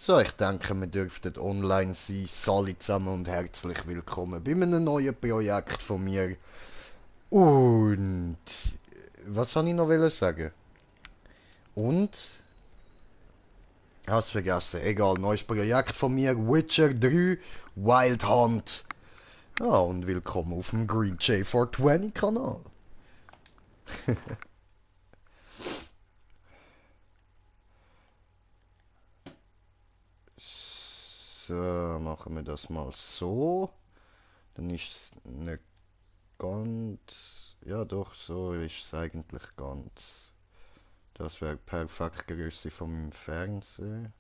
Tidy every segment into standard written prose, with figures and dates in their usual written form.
So, ich denke, wir dürften online sein. Alle zusammen und herzlich willkommen bei einem neuen Projekt von mir. Und was soll ich noch sagen? Und hab's vergessen. Egal, neues Projekt von mir, Witcher 3 Wild Hunt. Ja, und willkommen auf dem Green J420 Kanal. So, machen wir das mal so. Dann ist es nicht ganz. Ja, doch, so ist es eigentlich ganz. Das wäre perfekt Größe vom Fernsehen.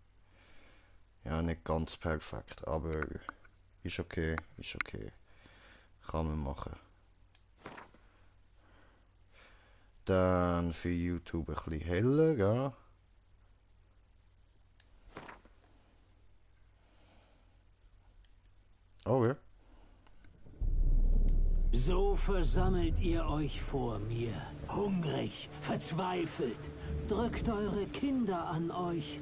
Ja, nicht ganz perfekt, aber ist okay, ist okay. Kann man machen. Dann für YouTube ein bisschen heller, ja. Oh ja. So versammelt ihr euch vor mir, hungrig, verzweifelt, drückt eure Kinder an euch.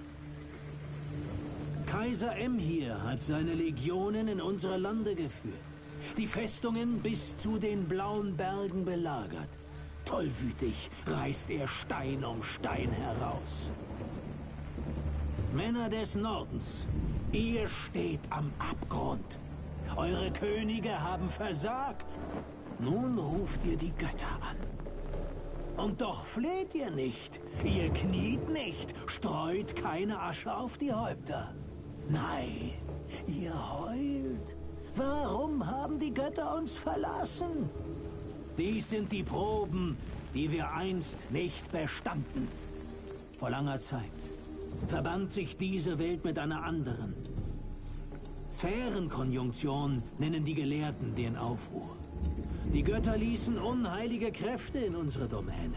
Kaiser Emhyr hat seine Legionen in unsere Lande geführt, die Festungen bis zu den blauen Bergen belagert. Tollwütig reißt er Stein um Stein heraus. Männer des Nordens, ihr steht am Abgrund. Eure Könige haben versagt. Nun ruft ihr die Götter an. Und doch fleht ihr nicht. Ihr kniet nicht, streut keine Asche auf die Häupter. Nein, ihr heult. Warum haben die Götter uns verlassen? Dies sind die Proben, die wir einst nicht bestanden. Vor langer Zeit verband sich diese Welt mit einer anderen. Sphärenkonjunktion nennen die Gelehrten den Aufruhr. Die Götter ließen unheilige Kräfte in unsere Domäne.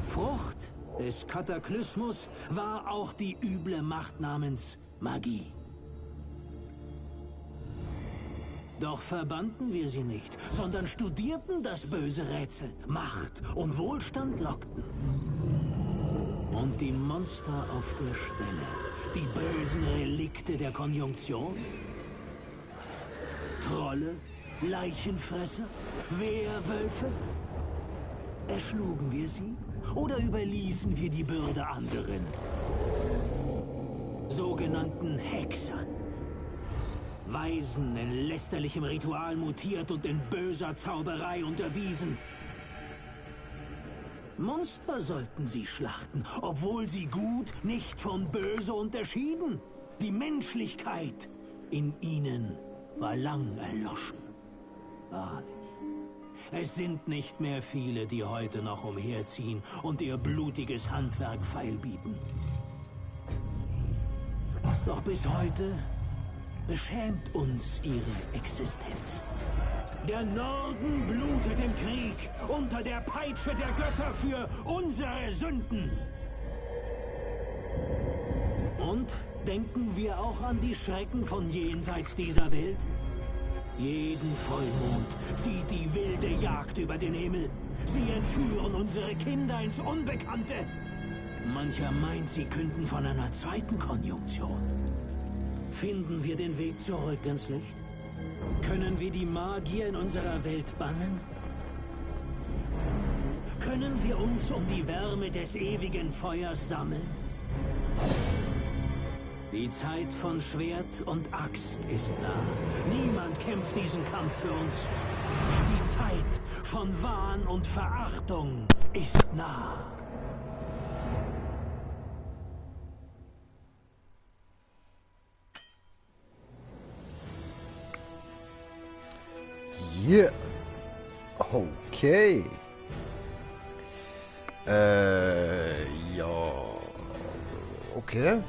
Frucht des Kataklysmus war auch die üble Macht namens Magie. Doch verbannten wir sie nicht, sondern studierten das böse Rätsel. Macht und Wohlstand lockten. Und die Monster auf der Schwelle, die bösen Relikte der Konjunktion? Trolle, Leichenfresser, Wehrwölfe? Erschlugen wir sie oder überließen wir die Bürde anderen? Sogenannten Hexern. Weisen in lästerlichem Ritual mutiert und in böser Zauberei unterwiesen. Monster sollten sie schlachten, obwohl sie gut nicht von böse unterschieden. Die Menschlichkeit in ihnen war lang erloschen. Wahrlich. Es sind nicht mehr viele, die heute noch umherziehen und ihr blutiges Handwerk feilbieten. Doch bis heute beschämt uns ihre Existenz. Der Norden blutet im Krieg unter der Peitsche der Götter für unsere Sünden. Und denken wir auch an die Schrecken von jenseits dieser Welt? Jeden Vollmond zieht die wilde Jagd über den Himmel. Sie entführen unsere Kinder ins Unbekannte. Mancher meint, sie künden von einer zweiten Konjunktion. Finden wir den Weg zurück ins Licht? Können wir die Magier in unserer Welt bannen? Können wir uns um die Wärme des ewigen Feuers sammeln? Die Zeit von Schwert und Axt ist nah. Niemand kämpft diesen Kampf für uns. Die Zeit von Wahn und Verachtung ist nah. Yeah. Okay. Ja. Okay.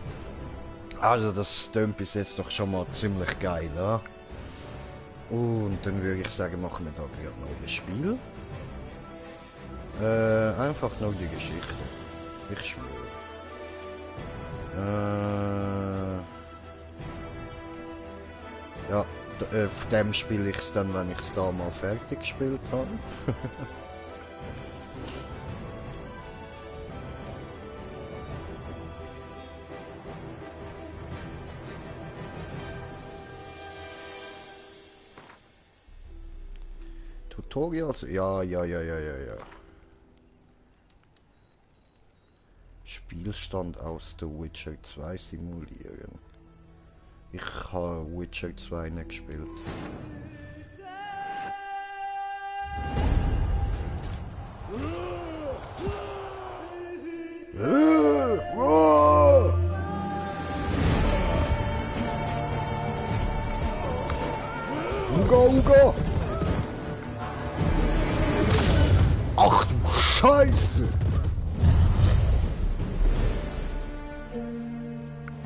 Also das tönt bis jetzt doch schon mal ziemlich geil, ja? Und dann würde ich sagen, machen wir da gerade noch ein Spiel. Einfach nur die Geschichte. Ich schwöre. Ja, auf dem spiele ich es dann, wenn ich es da mal fertig gespielt habe. Tutorials? Ja, ja, ja, ja, ja, ja. Spielstand aus The Witcher 2 simulieren. Ich habe Witcher 2 nicht gespielt. Uga, Uga! Ach du Scheiße!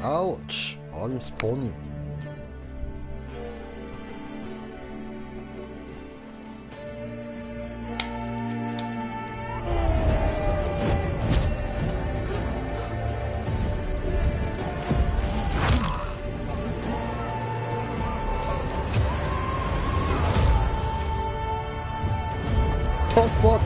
Autsch, armes Pony. The fuck?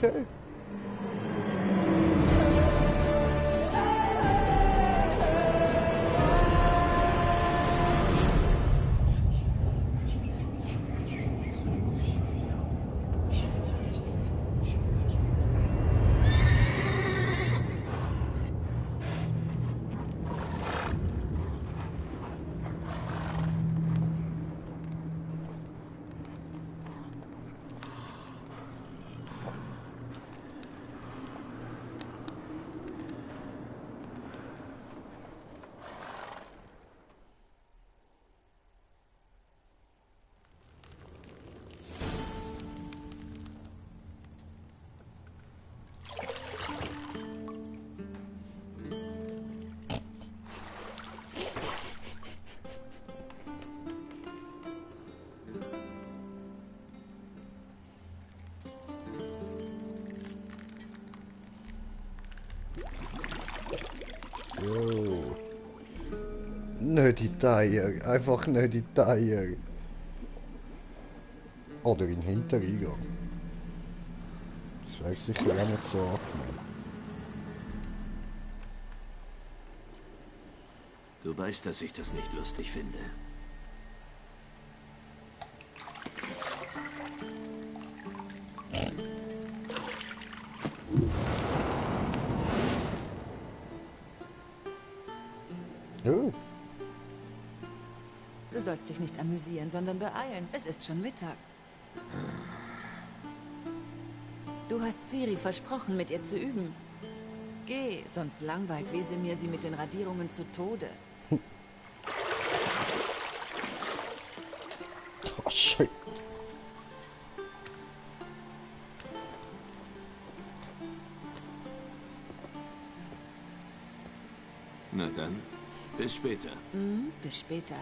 Okay. Jo. Nicht in die Eier. Einfach nicht in die Eier. Oder in den Hintereingang. Das wäre sicher auch nicht so angenehm. Du weißt, dass ich das nicht lustig finde. Oh. Du sollst dich nicht amüsieren, sondern beeilen. Es ist schon Mittag. Du hast Ciri versprochen, mit ihr zu üben. Geh, sonst langweilt Wesemir sie mit den Radierungen zu Tode. Oh, shit. Na dann, Bis später. Bis später.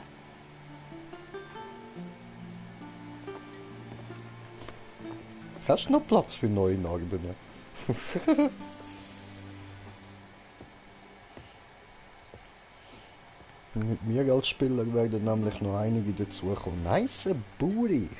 Hast du noch Platz für neue Narben? Mit mir als Spieler werden nämlich noch einige dazukommen. Nice Booty!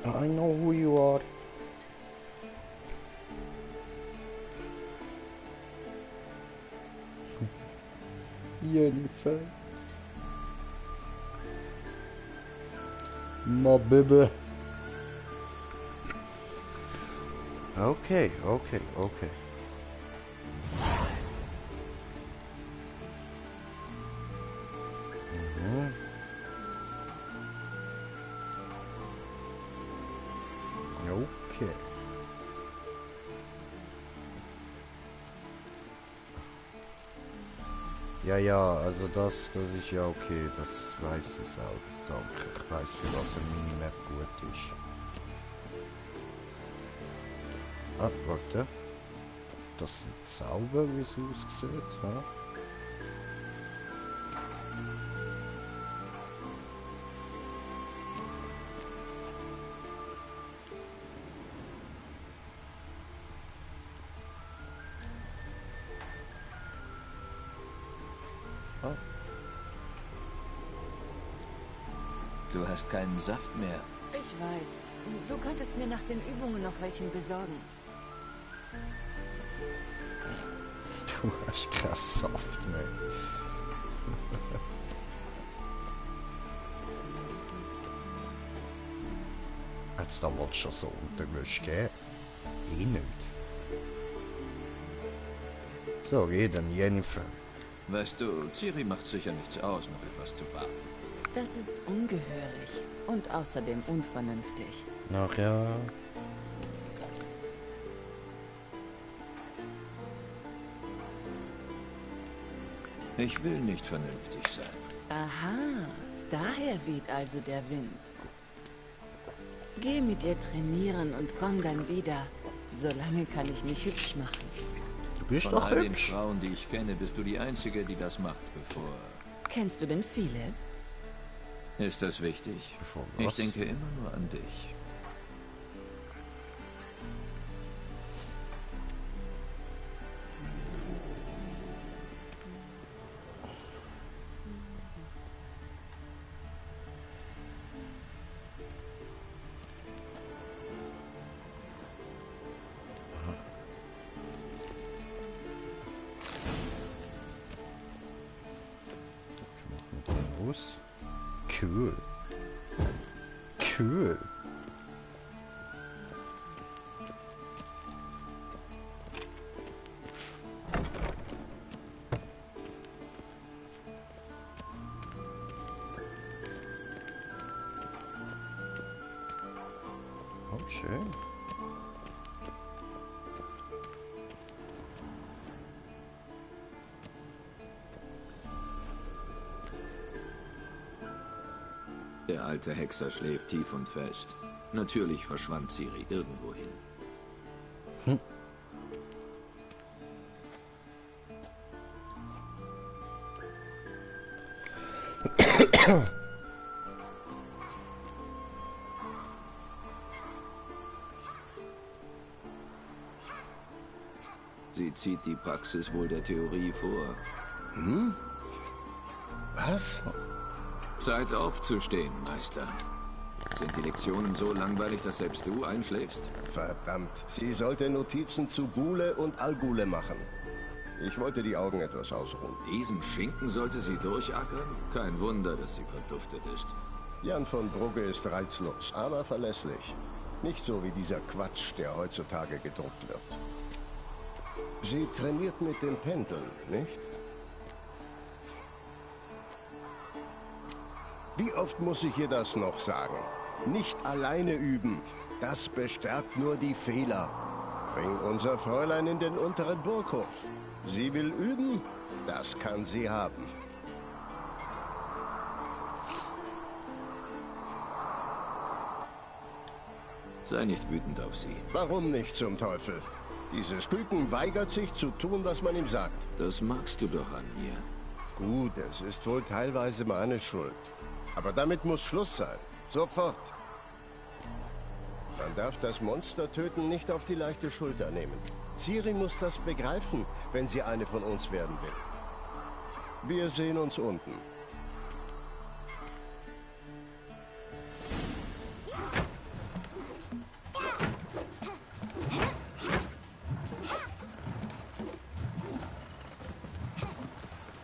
I know who you are. Jennifer. My baby. Okay. Okay. Ja, also das ist ja okay, das weiß ich auch. Danke, ich weiß, für was eine Minimap gut ist. Ah, warte. Das sind Zauber, wie es aussieht, ha? Du hast keinen Saft mehr. Ich weiß. Du könntest mir nach den Übungen noch welchen besorgen. Du hast keinen Saft mehr. Hat es damals schon so Unterwäsche gegeben? Eh nicht. So, geh dann, Jennifer. Weißt du, Ciri macht sicher nichts aus, noch etwas zu warten. Das ist ungehörig und außerdem unvernünftig. Ach ja. Ich will nicht vernünftig sein. Aha, daher weht also der Wind. Geh mit ihr trainieren und komm dann wieder. Solange kann ich mich hübsch machen. Du bist Von doch all den hübsch. Frauen, die ich kenne, bist du die Einzige, die das macht, bevor... Kennst du denn viele? Ist das wichtig? Bevor Ich was? denke immer nur an dich. Mit dem Los. Cool. Cool. Oh, schön. Der alte Hexer schläft tief und fest. Natürlich verschwand Ciri irgendwohin. Sie zieht die Praxis wohl der Theorie vor. Was? Zeit aufzustehen, Meister. Sind die Lektionen so langweilig, dass selbst du einschläfst? Verdammt. Sie sollte Notizen zu Gule und Algule machen. Ich wollte die Augen etwas ausruhen. Diesen Schinken sollte sie durchackern? Kein Wunder, dass sie verduftet ist. Jan von Brugge ist reizlos, aber verlässlich. Nicht so wie dieser Quatsch, der heutzutage gedruckt wird. Sie trainiert mit dem Pendel, nicht? Wie oft muss ich ihr das noch sagen? Nicht alleine üben. Das bestärkt nur die Fehler. Bring unser Fräulein in den unteren Burghof. Sie will üben, das kann sie haben. Sei nicht wütend auf sie. Warum nicht zum Teufel? Dieses Küken weigert sich zu tun, was man ihm sagt. Das magst du doch an mir. Gut, es ist wohl teilweise meine Schuld. Aber damit muss Schluss sein. Sofort. Man darf das Monster töten nicht auf die leichte Schulter nehmen. Ciri muss das begreifen, wenn sie eine von uns werden will. Wir sehen uns unten.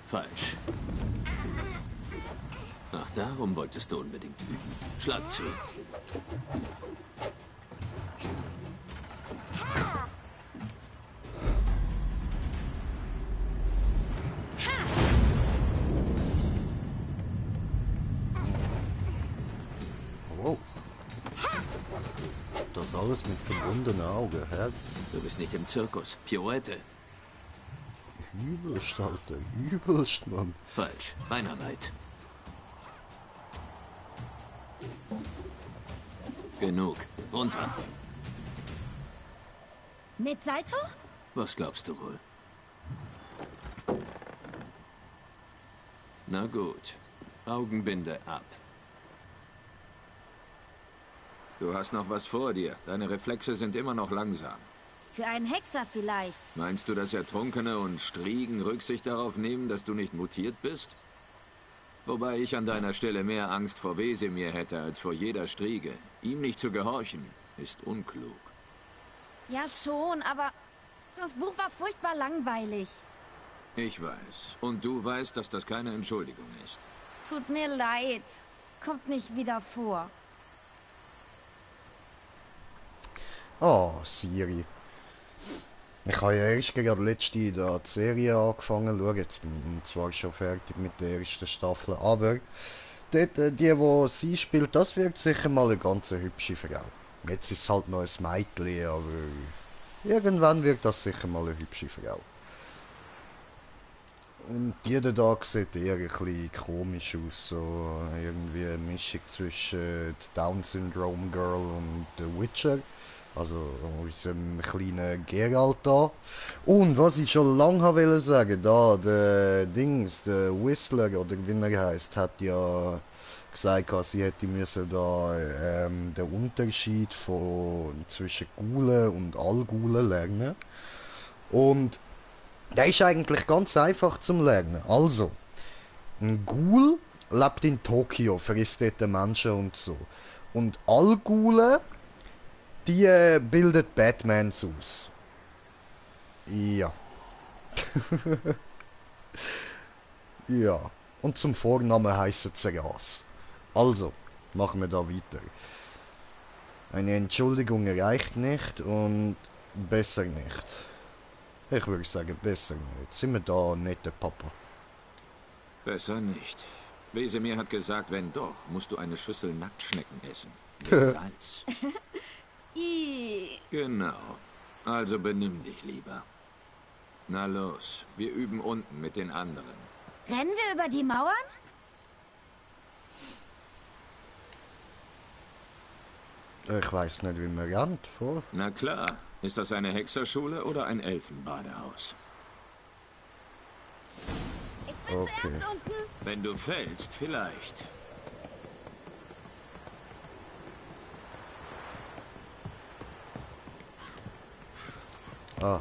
Falsch. Ach, darum wolltest du unbedingt üben. Schlag zu. Wow. Das alles mit verbundenen Augen, hä? Du bist nicht im Zirkus. Pirouette. Übelst, Alter. Übelst, Mann. Falsch. Beinarbeit. Genug. Runter. Mit Salto? Was glaubst du wohl? Na gut. Augenbinde ab. Du hast noch was vor dir. Deine Reflexe sind immer noch langsam. Für einen Hexer vielleicht. Meinst du, dass Ertrunkene und Striegen Rücksicht darauf nehmen, dass du nicht mutiert bist? Wobei ich an deiner Stelle mehr Angst vor Wesemir hätte als vor jeder Striege. Ihm nicht zu gehorchen, ist unklug. Ja schon, aber das Buch war furchtbar langweilig. Ich weiß. Und du weißt, dass das keine Entschuldigung ist. Tut mir leid. Kommt nicht wieder vor. Oh, Ciri. Ich habe ja erst gerade letzte die Serie angefangen zu schauen. Jetzt bin ich zwar schon fertig mit der ersten Staffel, aber dort, die sie spielt, das wird sicher mal eine ganz hübsche Frau. Jetzt ist es halt noch ein Mädchen, aber irgendwann wird das sicher mal eine hübsche Frau. Und jeder Tag sieht eher ein bisschen komisch aus, so irgendwie eine Mischung zwischen Down-Syndrome Girl und The Witcher. Also unserem kleinen Geralt da. Und was ich schon lange wollte sagen, da, der Dings, der Whistler, oder wie er heisst, hat ja gesagt, sie hätte müssen da den Unterschied zwischen Gulen und Allgulen lernen. Und der ist eigentlich ganz einfach zum Lernen. Also, ein Ghoul lebt in Tokio, frisst dort Menschen und so. Und Allgulen, die bildet Batmans aus. Ja. Ja. Und zum Vornamen heisst sie Ras. Also, machen wir da weiter. Eine Entschuldigung reicht nicht und besser nicht. Ich würde sagen, besser nicht. Sind wir da nicht der Papa? Besser nicht. Wesemir hat gesagt, wenn doch, musst du eine Schüssel Nacktschnecken essen. Mit Salz. Genau. Also benimm dich lieber. Na los, wir üben unten mit den anderen. Rennen wir über die Mauern? Ich weiß nicht, wie man rennt, vor. Na klar. Ist das eine Hexerschule oder ein Elfenbadehaus? Ich bin Okay. zuerst unten. Wenn du fällst, vielleicht. Ah.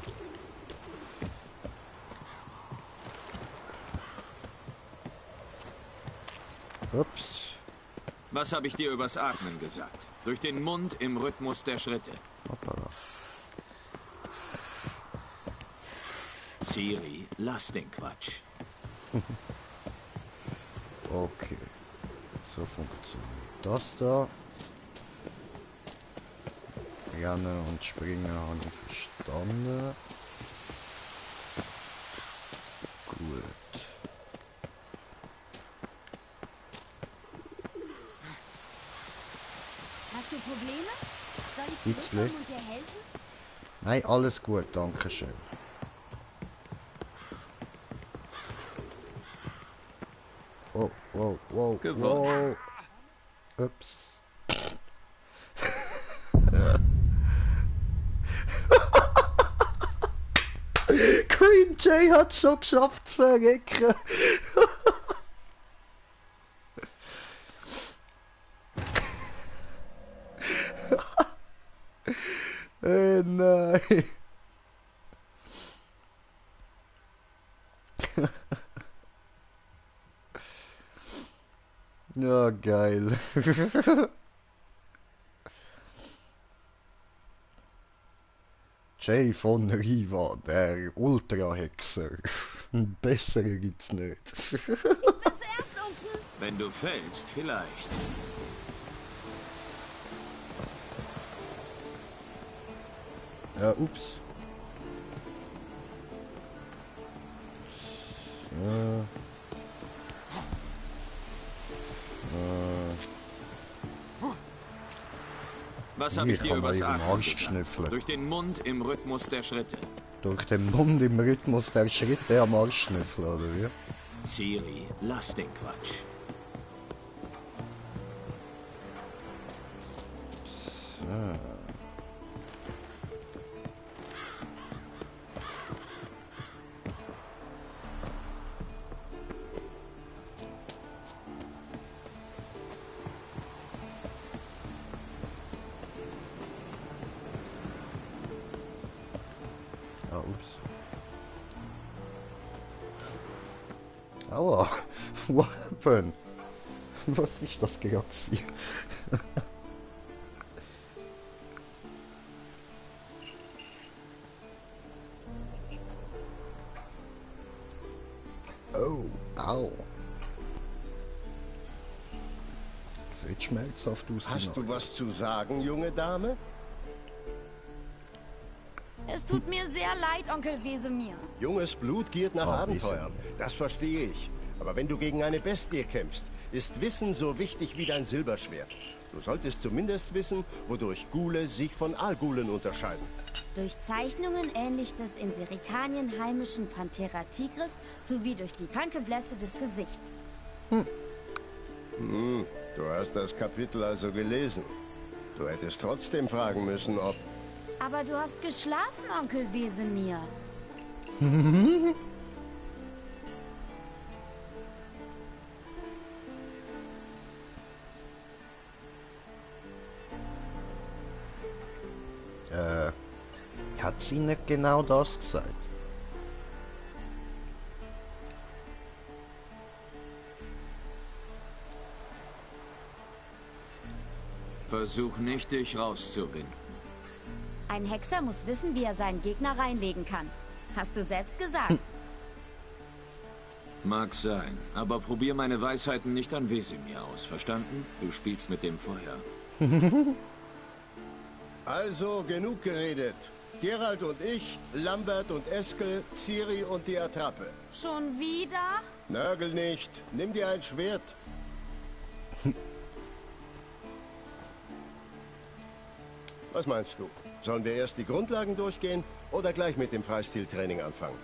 Ups. Was habe ich dir übers Atmen gesagt? Durch den Mund im Rhythmus der Schritte. Hoppala. Ciri, lass den Quatsch. Okay. So funktioniert das da. Rennen und springen habe ich verstanden. Gut. Bitzli. Und dir helfen? Nein, alles gut, danke schön. Oh, wow, wow, Gewonnen. wow. Ups. Queen J hat schon geschafft zu verrecken. Nein. Ja, geil. Jay von Riva, der Ultra-Hexer. Besser gibt's nicht. Ich bin zuerst unten. Wenn du fällst, vielleicht. Ja, ups. Ja. Was habe ich Hier dir kann man übers ihren Atmen Arsch gesagt? schnüffeln. Durch den Mund im Rhythmus der Schritte. Durch den Mund im Rhythmus der Schritte am Arsch schnüffeln, oder wie? Ciri, lass den Quatsch. Ah, ups. Aua. What happened? Was ist das gerade gewesen? Oh, au. Sieht schmerzhaft aus. Hast du was zu sagen, junge Dame? Es tut mir sehr leid, Onkel Wesemir. Junges Blut giert nach Ah, Abenteuern. Das verstehe ich. Aber wenn du gegen eine Bestie kämpfst, ist Wissen so wichtig wie dein Silberschwert. Du solltest zumindest wissen, wodurch Ghule sich von Algulen unterscheiden. Durch Zeichnungen ähnlich des in Serikanien heimischen Panthera tigris sowie durch die kranke Blässe des Gesichts. Du hast das Kapitel also gelesen. Du hättest trotzdem fragen müssen, ob... Aber du hast geschlafen, Onkel Wesemir. Hat sie nicht genau das gesagt? Versuch nicht, dich rauszuwinden. Ein Hexer muss wissen, wie er seinen Gegner reinlegen kann. Hast du selbst gesagt. Mag sein, aber probier meine Weisheiten nicht an Wesemir aus, verstanden? Du spielst mit dem Feuer. Also, genug geredet. Geralt und ich, Lambert und Eskel, Ciri und die Attrappe. Schon wieder? Nörgel nicht. Nimm dir ein Schwert. Was meinst du? Sollen wir erst die Grundlagen durchgehen oder gleich mit dem Freistiltraining anfangen?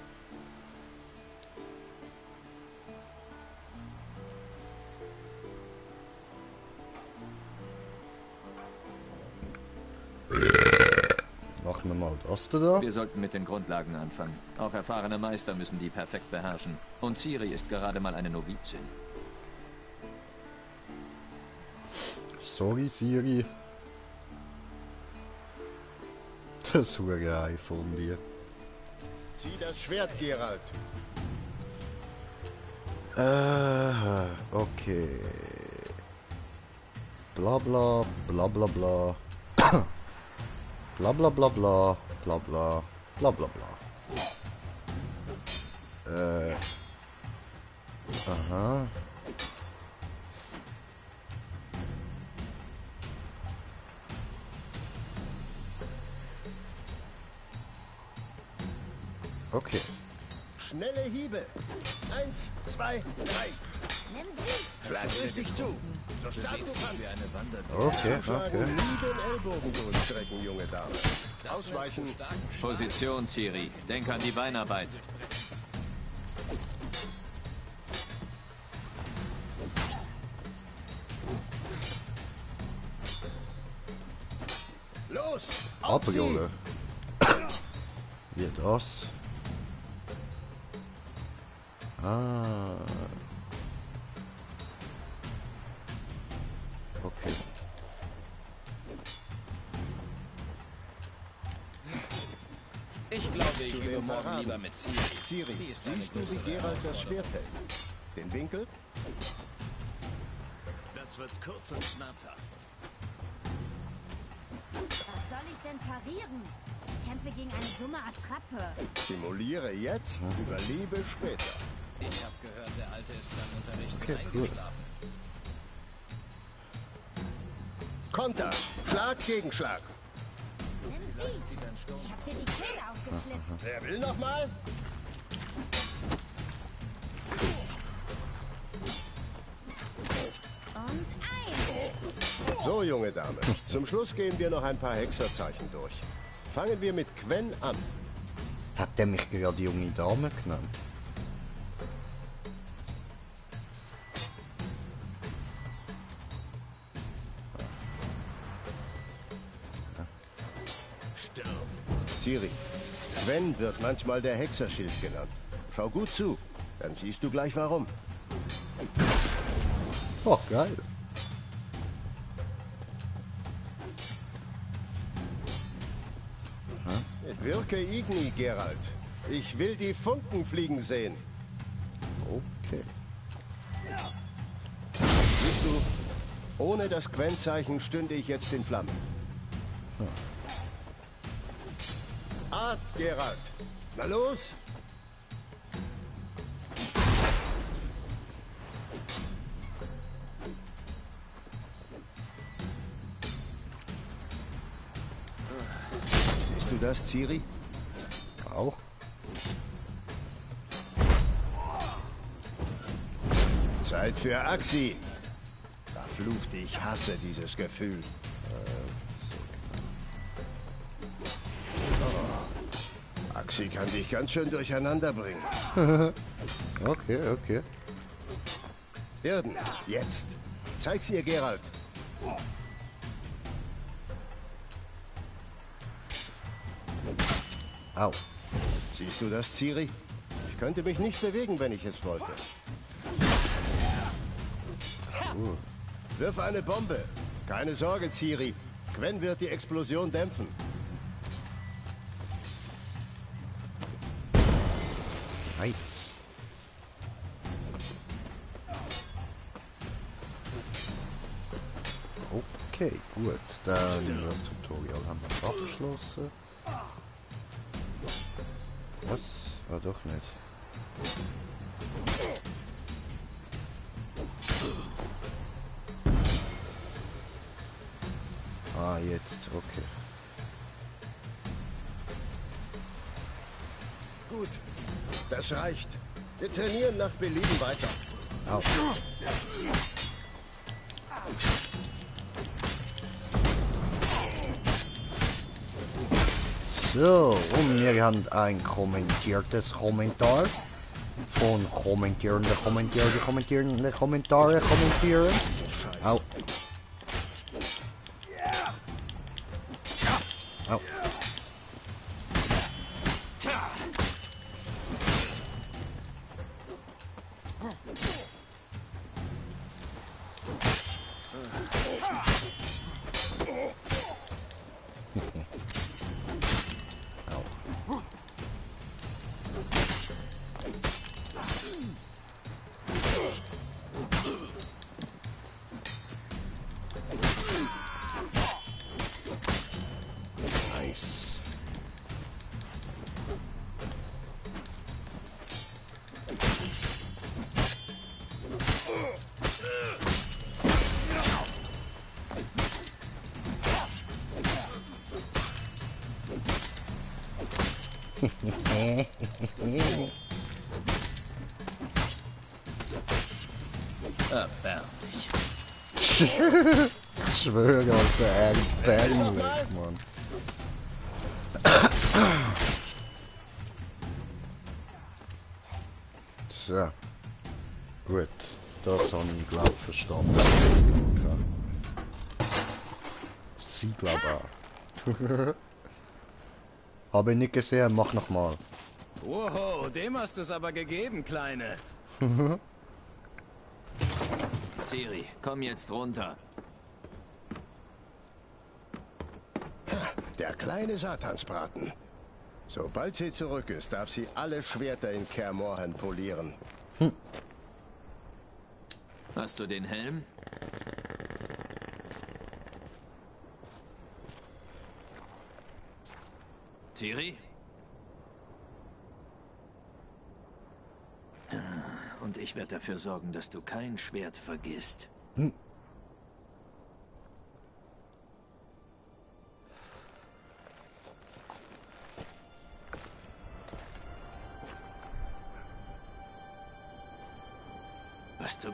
Machen wir mal das da. Wir sollten mit den Grundlagen anfangen. Auch erfahrene Meister müssen die perfekt beherrschen. Und Ciri ist gerade mal eine Novizin. Sorry, Siri. Das Hurei von dir. Zieh das Schwert, Geralt. Okay. Bla bla bla bla bla. Bla bla bla bla bla bla bla bla bla. Aha. Okay. Schnelle Hiebe. 1, 2, 3. Schlag richtig zu. So stark du kannst. Okay, Schlagen okay. nie den Ellbogen durchstrecken, junge Dame. Ausweichen. Position, Ciri. Denk an die Beinarbeit. Los! Auf Aber sie! Junge. Wie das? Ah. Okay. Ich glaube, ich Zu übe den morgen Paraden. lieber mit Ciri. Ciri, Die ist eine siehst du, wie größere Geralt das Herausforderung. Schwert hält? Den Winkel? Das wird kurz und schmerzhaft. Was soll ich denn parieren? Ich kämpfe gegen eine dumme Attrappe. Simuliere jetzt, überlebe später. Ich habe gehört, der Alte ist beim Unterrichten Okay, cool. eingeschlafen. Konter! Schlag gegen Schlag! Nimm dies! Ich hab dir die Kehle aufgeschlitzt. Wer will noch mal? Und eins. So, junge Dame. Zum Schluss gehen wir noch ein paar Hexerzeichen durch. Fangen wir mit Gwen an. Hat der mich gerade junge Dame genannt? Ciri, Gwen wird manchmal der Hexerschild genannt. Schau gut zu, dann siehst du gleich warum. Oh, geil. Wirke Igni, Geralt. Ich will die Funken fliegen sehen. Okay. Siehst du, ohne das Gwen-Zeichen stünde ich jetzt in Flammen. Art, Geralt. Na los! Siehst du das, Ciri? Auch. Zeit für Axi. Verflucht, ich hasse dieses Gefühl. Oh. Axi kann dich ganz schön durcheinander bringen. Okay, okay. Irden, jetzt. Zeig's ihr, Geralt. Au. Siehst du das, Ciri? Ich könnte mich nicht bewegen, wenn ich es wollte. Wirf eine Bombe. Keine Sorge, Ciri. Gwen wird die Explosion dämpfen. Nice. Okay, gut. Dann das Tutorial haben wir abgeschlossen. Was? Ah, doch nicht. Ah, jetzt, okay. Gut, das reicht. Wir trainieren nach Belieben weiter. Au. So, und wir haben ein kommentiertes Kommentar von kommentierende Kommentare kommentieren. Au. Au. Nice. Erbärmlich. Ich schwöre, also erbärmlich, Mann. So. Gut. Das habe ich, glaube ich, verstanden, was ich jetzt gemacht habe. Sie, glaube auch. Habe ich nicht gesehen, mach nochmal. Wow, dem hast du es aber gegeben, Kleine. Ciri, komm jetzt runter. Der kleine Satansbraten. Sobald sie zurück ist, darf sie alle Schwerter in Kaer Morhen polieren. Hast du den Helm? Ciri? Und ich werde dafür sorgen, dass du kein Schwert vergisst. Was du...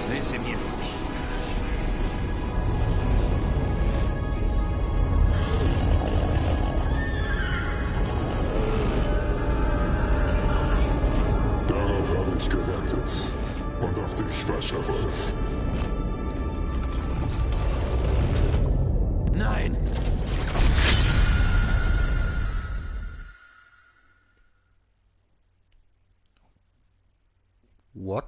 Wesemir. Darauf habe ich gewartet. Und auf dich, Wascherwolf. Nein! What?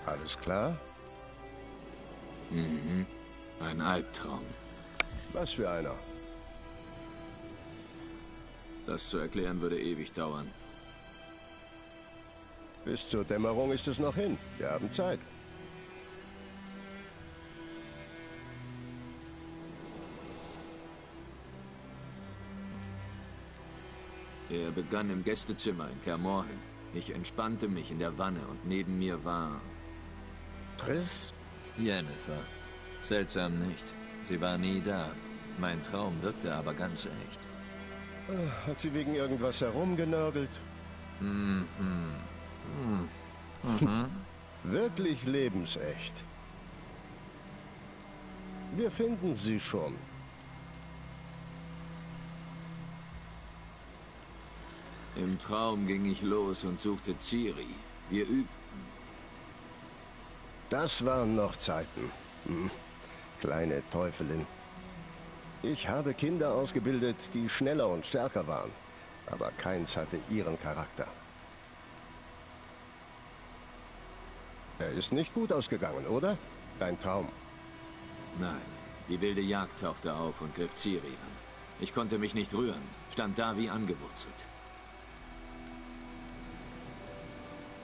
Alles klar? Mhm. Ein Albtraum. Was für einer? Das zu erklären würde ewig dauern. Bis zur Dämmerung ist es noch hin. Wir haben Zeit. Er begann im Gästezimmer in Kaer Morhen. Ich entspannte mich in der Wanne und neben mir war... Triss? Yennefer. Seltsam nicht. Sie war nie da. Mein Traum wirkte aber ganz echt. Hat sie wegen irgendwas herumgenörgelt? Wirklich lebensecht. Wir finden sie schon. Im Traum ging ich los und suchte Ciri. Wir übten. Das waren noch Zeiten. Kleine Teufelin. Ich habe Kinder ausgebildet, die schneller und stärker waren. Aber keins hatte ihren Charakter. Er ist nicht gut ausgegangen, oder? Dein Traum. Nein, die wilde Jagd tauchte auf und griff Ciri an. Ich konnte mich nicht rühren, stand da wie angewurzelt.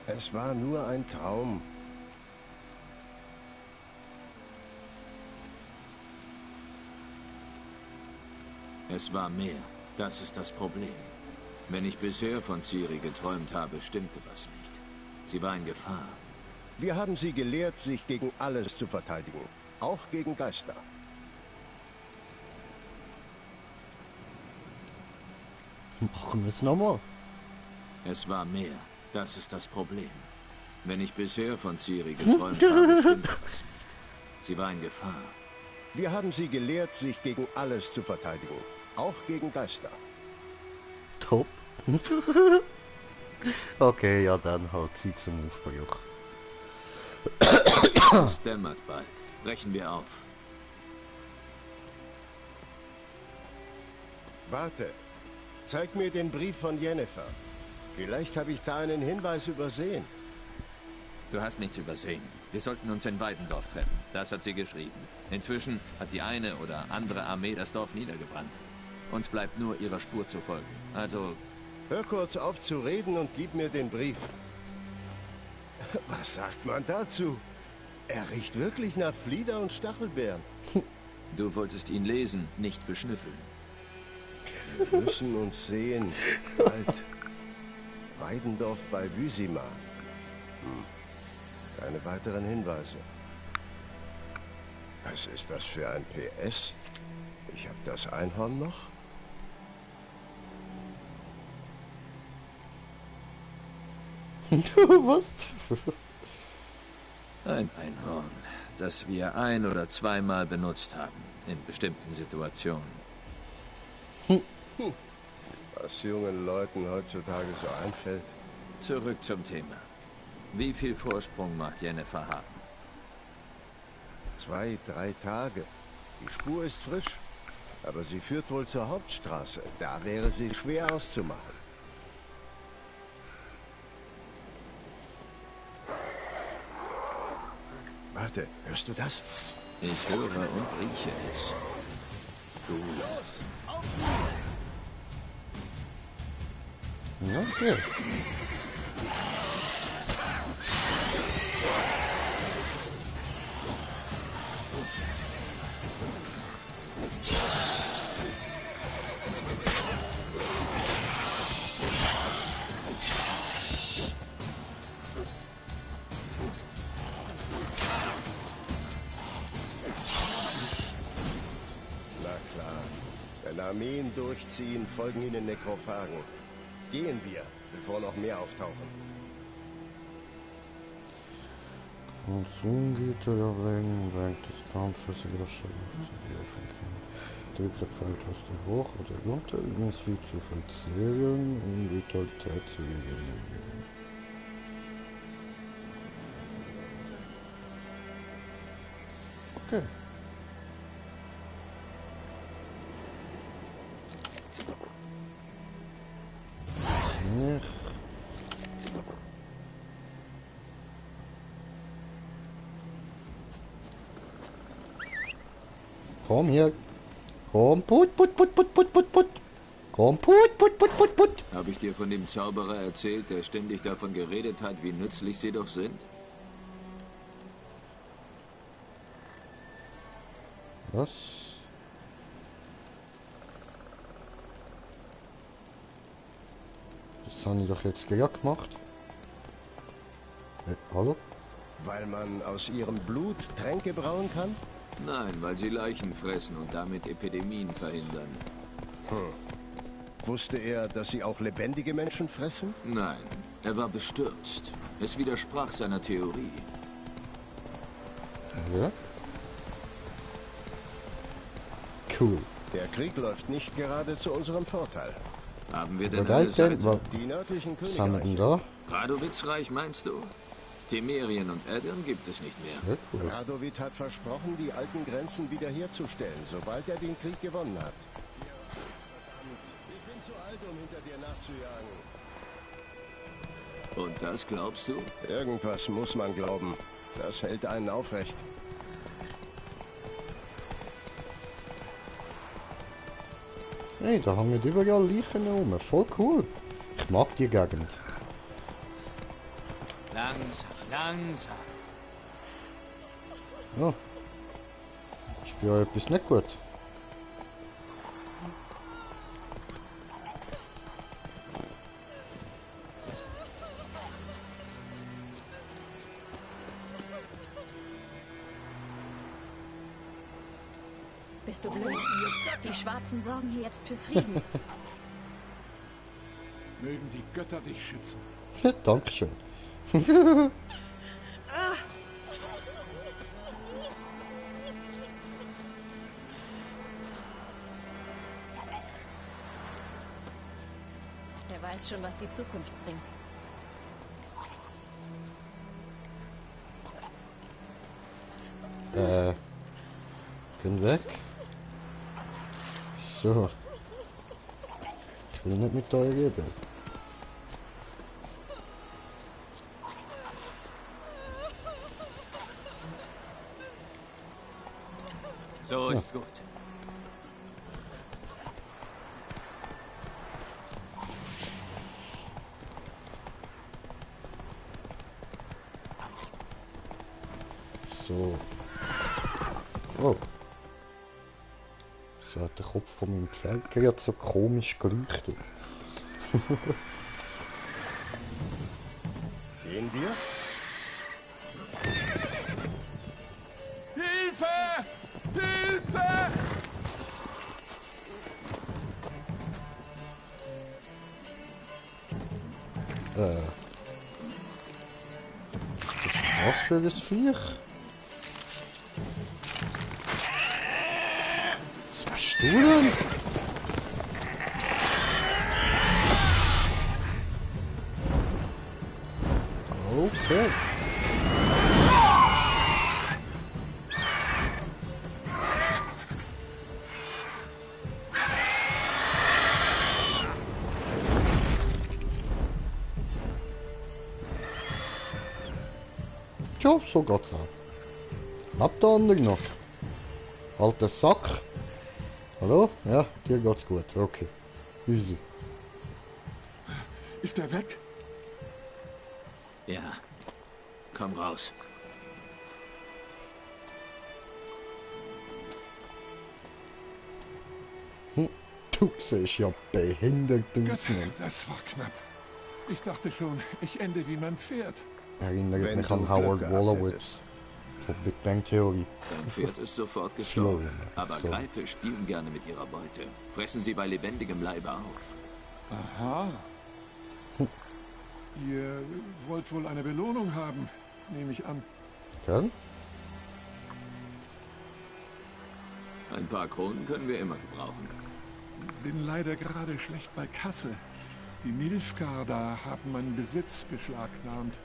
Es war nur ein Traum. Es war mehr. Das ist das Problem. Wenn ich bisher von Ciri geträumt habe, stimmte was nicht. Sie war in Gefahr. Wir haben sie gelehrt, sich gegen alles zu verteidigen. Auch gegen Geister. Machen wir es nochmal. Es war mehr. Das ist das Problem. Wenn ich bisher von Ciri geträumt habe, stimmte was nicht. Sie war in Gefahr. Wir haben sie gelehrt, sich gegen alles zu verteidigen. Auch gegen Geister. Top. Okay, ja dann halt Zeit zum Aufbruch. Es dämmert bald. Brechen wir auf. Warte. Zeig mir den Brief von Yennefer. Vielleicht habe ich da einen Hinweis übersehen. Du hast nichts übersehen. Wir sollten uns in Weidendorf treffen. Das hat sie geschrieben. Inzwischen hat die eine oder andere Armee das Dorf niedergebrannt. Uns bleibt nur ihrer Spur zu folgen. Also... Hör kurz auf zu reden und gib mir den Brief. Was sagt man dazu? Er riecht wirklich nach Flieder und Stachelbeeren. Du wolltest ihn lesen, nicht beschnüffeln. Wir müssen uns sehen. Bald. Weidendorf bei Wysima. Keine weiteren Hinweise. Was ist das für ein PS? Ich habe das Einhorn noch. Was? Ein Einhorn, das wir ein- oder zweimal benutzt haben, in bestimmten Situationen. Was jungen Leuten heutzutage so einfällt. Zurück zum Thema. Wie viel Vorsprung mag Jennifer haben? 2, 3 Tage. Die Spur ist frisch, aber sie führt wohl zur Hauptstraße. Da wäre sie schwer auszumachen. Warte, hörst du das? Ich höre und rieche es. Los! Ja, okay. Na klar. Wenn Armeen durchziehen, folgen ihnen Nekrophagen. Gehen wir, bevor noch mehr auftauchen. Konsumgüter erwägen, während des Kampfes überschreitet. Der fällt aus der Hoch- oder Unterübungsweg zu vollziehen, um Vitalität zu generieren. Okay. Nicht. Komm hier. Komm, put. Komm, put. Habe ich dir von dem Zauberer erzählt, der ständig davon geredet hat, wie nützlich sie doch sind? Was? Das habe ich doch jetzt gerade gemacht. Hallo? Weil man aus ihrem Blut Tränke brauen kann? Nein, weil sie Leichen fressen und damit Epidemien verhindern. Wusste er, dass sie auch lebendige Menschen fressen? Nein, er war bestürzt. Es widersprach seiner Theorie. Ja. Cool. Der Krieg läuft nicht gerade zu unserem Vorteil. Haben wir denn eine Bereit denn? Seite? Die nördlichen Was haben wir denn Königreiche. da? Radowitzreich meinst du? Temerien und Edirn gibt es nicht mehr. Sehr cool. Radovid hat versprochen, die alten Grenzen wiederherzustellen, sobald er den Krieg gewonnen hat. Verdammt, ich bin zu alt, um hinter dir nachzujagen. Und das glaubst du? Irgendwas muss man glauben. Das hält einen aufrecht. Hey, da haben wir überall Leichen rum. Voll cool. Ich mag die Gegend. Langsam. Ja. Ich bin ja etwas nicht gut. Bist du blöd? Die Schwarzen sorgen hier jetzt für Frieden. Mögen die Götter dich schützen. Dankeschön. Wer weiß schon, was die Zukunft bringt. Bin weg. So. Ich will nicht mit euch reden. So ist gut. So. Oh. So hat der Kopf von meinem Pferd gerade so komisch geleuchtet. Gehen wir? Hilfe! Hilfe! Was für ein Viech? Was bist du denn? Okay. Tja, so geht's auch. Lebt der andere noch? Alter Sack. Hallo? Ja, dir geht's gut. Okay. Easy. Ist er weg? Ja. Komm raus. Du siehst ja behindert aus. Gott, das war knapp. Ich dachte schon, ich ende wie mein Pferd. Erinnert Wenn mich du an Glück Howard gehabt Wolowitz hättest. von Big Bang Theory. Dein Pferd ist sofort Slow. gestorben. Aber So. Greife spielen gerne mit ihrer Beute. Fressen sie bei lebendigem Leibe auf. Aha. Ihr wollt wohl eine Belohnung haben, nehme ich an. Gell? Ein paar Kronen können wir immer gebrauchen. Bin leider gerade schlecht bei Kasse. Die Nilfgaard da haben meinen Besitz beschlagnahmt.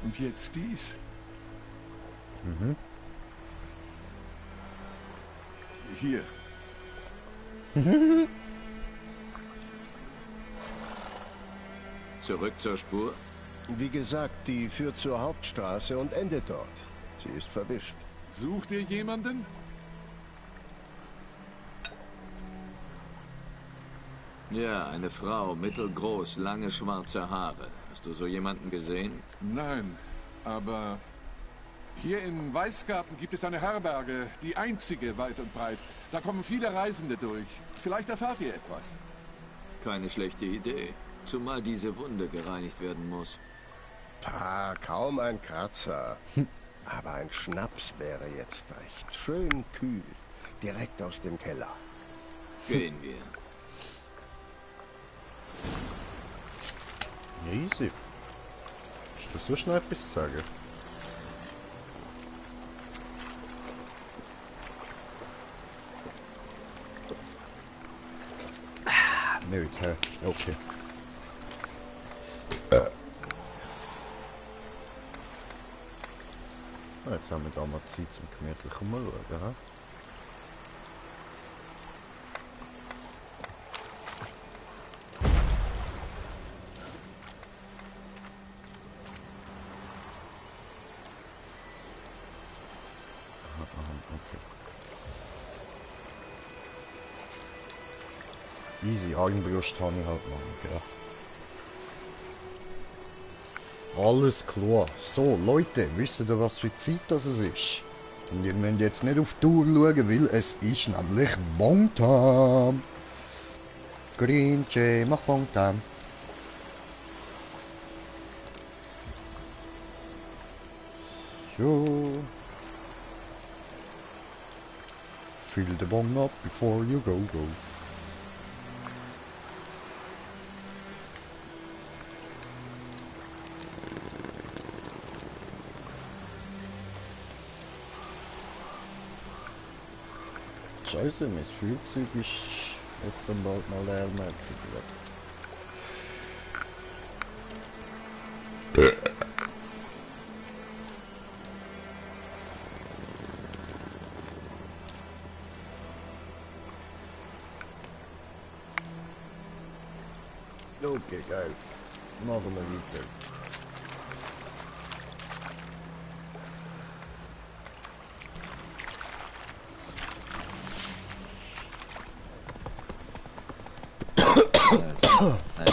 Und jetzt dies. Hier. Zurück zur Spur. Wie gesagt, die führt zur Hauptstraße und endet dort. Sie ist verwischt. Sucht ihr jemanden? Ja, eine Frau, mittelgroß, lange schwarze Haare. Hast du so jemanden gesehen? Nein, aber hier in Weißgarten gibt es eine Herberge, die einzige weit und breit. Da kommen viele Reisende durch. Vielleicht erfahrt ihr etwas. Keine schlechte Idee. Zumal diese Wunde gereinigt werden muss. Kaum ein Kratzer. Aber ein Schnaps wäre jetzt recht. Schön kühl. Direkt aus dem Keller. Gehen wir. Easy. Ist das so schnell etwas zu sagen? Nicht, hä? Okay. Jetzt haben wir da mal Zeit zum gemütlich umschauen, hä? Easy, Armbrust habe ich halt noch, gell? Alles klar. So, Leute, wisst ihr, was für Zeit das es ist? Und ihr müsst jetzt nicht auf die Uhr schauen, weil es ist nämlich Bongtime. Green Jay, mach Bongtime. So. Fill the bong up before you go. Scheiße, mein Flugzeug ist jetzt dann bald mal leer, merke ich gerade. Okay, geil. Machen wir weiter.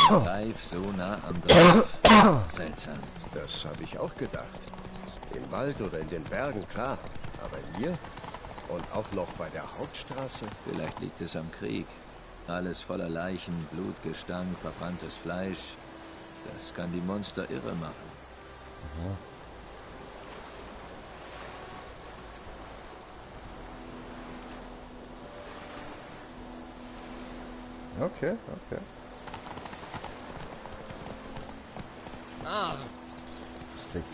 Greif so nah am Dorf. Seltsam. Das habe ich auch gedacht. Im Wald oder in den Bergen, klar. Aber hier? Und auch noch bei der Hauptstraße? Vielleicht liegt es am Krieg. Alles voller Leichen, Blutgestank, verbranntes Fleisch. Das kann die Monster irre machen. Okay, okay.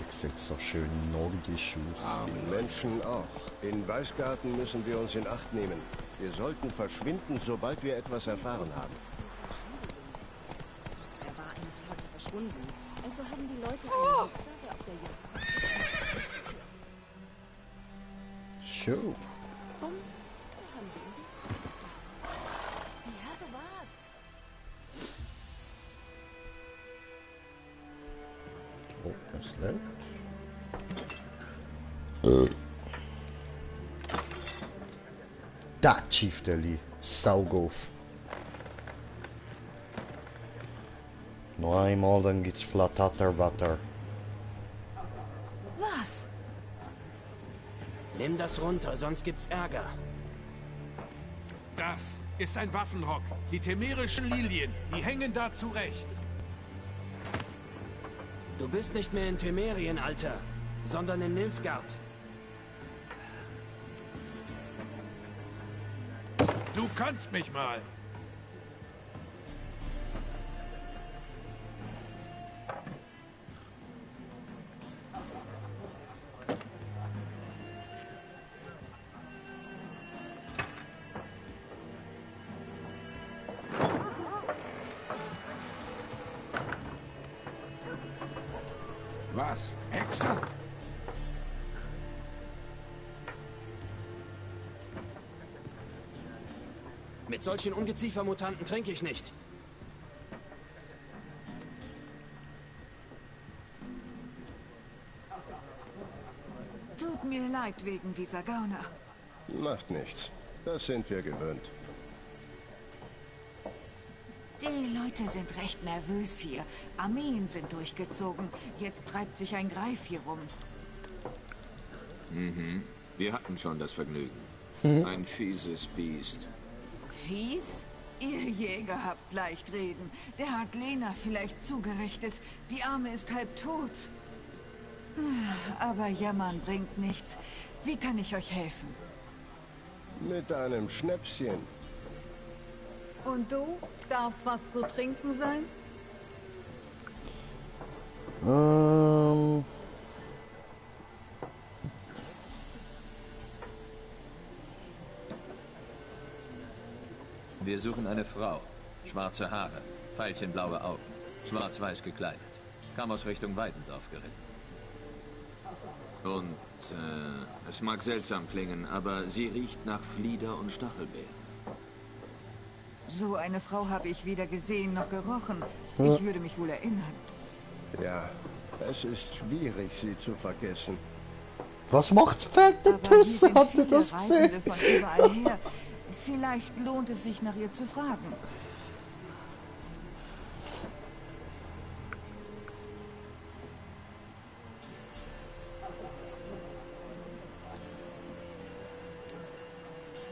Das sieht so schön nordisch aus. Die Menschen auch. In Weißgarten müssen wir uns in Acht nehmen. Wir sollten verschwinden, sobald wir etwas erfahren haben. Er war eines Tages verschwunden. Also haben die Leute einen Hexer, der auf der Jagd war. Show. Bumm, da haben sie ihn. Ja, so war's. Oh, das läuft. Da, Chieftainly. Saugof. Noch einmal, dann gibt's Flatatterwatter. Was? Nimm das runter, sonst gibt's Ärger. Das ist ein Waffenrock. Die temerischen Lilien, die hängen da zurecht. Du bist nicht mehr in Temerien, Alter, sondern in Nilfgaard. Du kannst mich mal. Was? Hexer? Mit solchen Ungeziefermutanten trinke ich nicht. Tut mir leid wegen dieser Gauner. Macht nichts. Das sind wir gewöhnt. Die Leute sind recht nervös hier. Armeen sind durchgezogen. Jetzt treibt sich ein Greif hier rum. Mhm. Wir hatten schon das Vergnügen. Ein fieses Biest. Fies? Ihr Jäger habt leicht reden. Der hat Lena vielleicht zugerichtet. Die Arme ist halb tot. Aber jammern bringt nichts. Wie kann ich euch helfen? Mit einem Schnäpschen. Und du? Darf's was zu trinken sein? Wir suchen eine Frau. Schwarze Haare, veilchenblaue Augen, schwarz-weiß gekleidet. Kam aus Richtung Weidendorf geritten. Und, es mag seltsam klingen, aber sie riecht nach Flieder und Stachelbeeren. So eine Frau habe ich weder gesehen noch gerochen. Ich würde mich wohl erinnern. Ja, es ist schwierig, sie zu vergessen. Was macht's Pferdetüsse? Habt ihr das gesehen? Reisende von überall her. Vielleicht lohnt es sich, nach ihr zu fragen.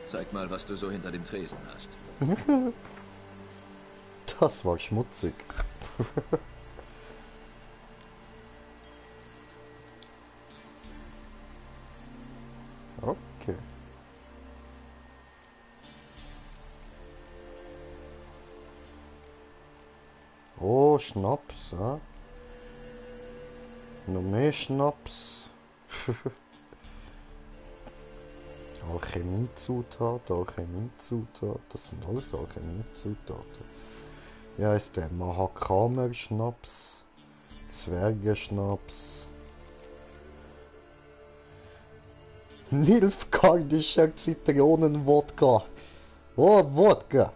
Zeig mal, was du so hinter dem Tresen hast. Das war schmutzig. Okay. Oh, Schnaps, ja. Noch mehr Schnaps. Alchemiezutat. Das sind alles Alchemiezutaten. Wie heisst der? Mahakamer-Schnaps. Zwergeschnaps. Nilfgaardischer Zitronenwodka. Oh, Wodka.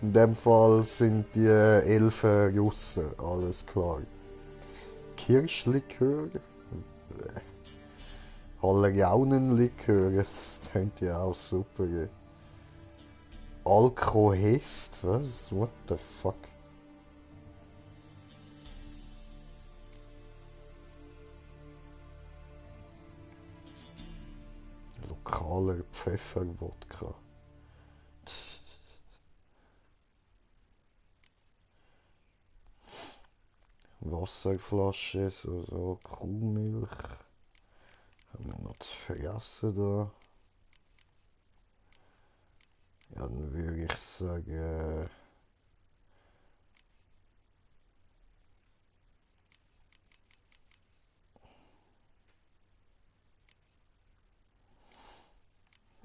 In dem Fall sind die Elfen Russen, alles klar. Kirschlikör. Hallerjaunenlikör, das könnt ihr auch super. Alkohest, was? What the fuck? Lokaler Pfefferwodka. Wasserflasche, so Kuhmilch. Haben wir noch zu vergessen da? Ja, dann würde ich sagen...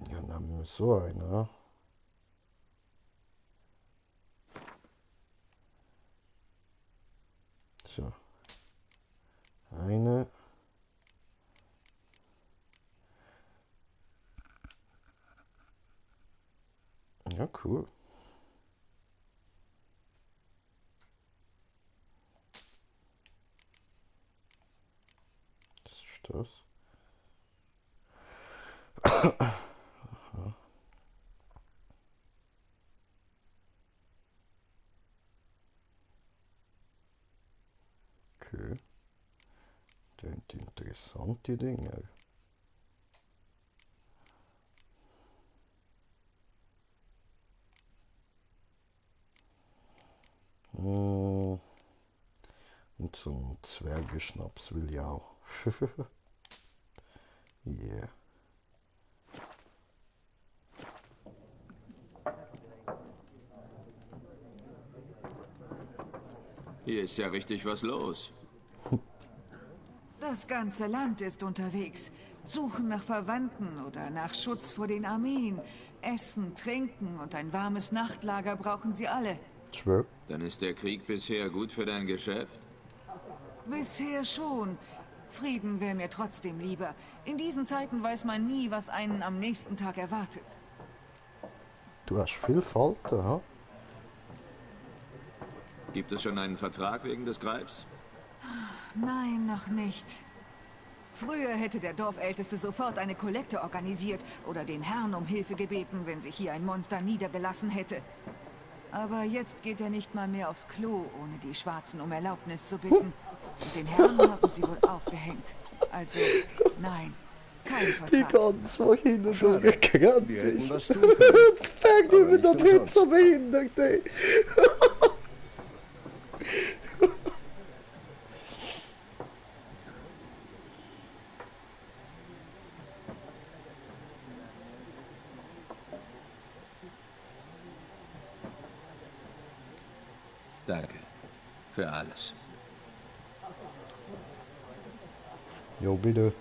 Ja, nehmen wir so eine. So. Eine. Ja, cool. Was ist das? Okay. Das sind interessante Dinge. Und so ein Zwergeschnaps will ich auch. Yeah. Hier ist ja richtig was los. Das ganze Land ist unterwegs. Suchen nach Verwandten oder nach Schutz vor den Armeen. Essen, Trinken und ein warmes Nachtlager brauchen sie alle. Schwör. Dann ist der Krieg bisher gut für dein Geschäft? Bisher schon. Frieden wäre mir trotzdem lieber. In diesen Zeiten weiß man nie, was einen am nächsten Tag erwartet. Du hast viel Falten, ha? Gibt es schon einen Vertrag wegen des Greifs? Nein, noch nicht. Früher hätte der Dorfälteste sofort eine Kollekte organisiert oder den Herrn um Hilfe gebeten, wenn sich hier ein Monster niedergelassen hätte. Aber jetzt geht er nicht mal mehr aufs Klo, ohne die Schwarzen um Erlaubnis zu bitten. Und den Herrn haben sie wohl aufgehängt. Also, nein, kein Vertrag. Die ganz vorhin und durchgerannt Wir hätten ist. was tun können. Das fängt immer noch nicht so behindert, ey. Danke. Für alles. Jo, bitte.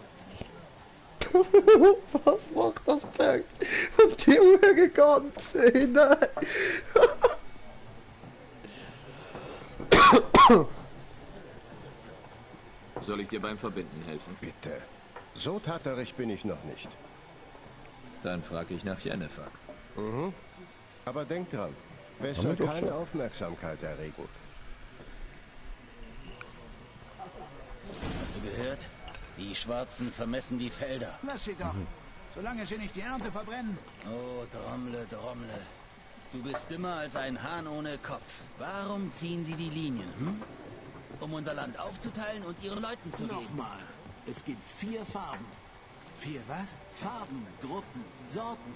Was macht das Berg? Und die Uhr gegangen. Nein. Soll ich dir beim Verbinden helfen? Bitte. So taterig bin ich noch nicht. Dann frage ich nach Jennifer. Mhm. Aber denk dran, besser keine Aufmerksamkeit erregen. Hast du gehört? Die Schwarzen vermessen die Felder. Lass sie doch. Solange sie nicht die Ernte verbrennen. Oh, Drommle, Drommle. Du bist dümmer als ein Hahn ohne Kopf. Warum ziehen sie die Linien, hm? Um unser Land aufzuteilen und ihren Leuten zu geben. Nochmal. Es gibt 4 Farben. 4 was? Farben, Gruppen, Sorten.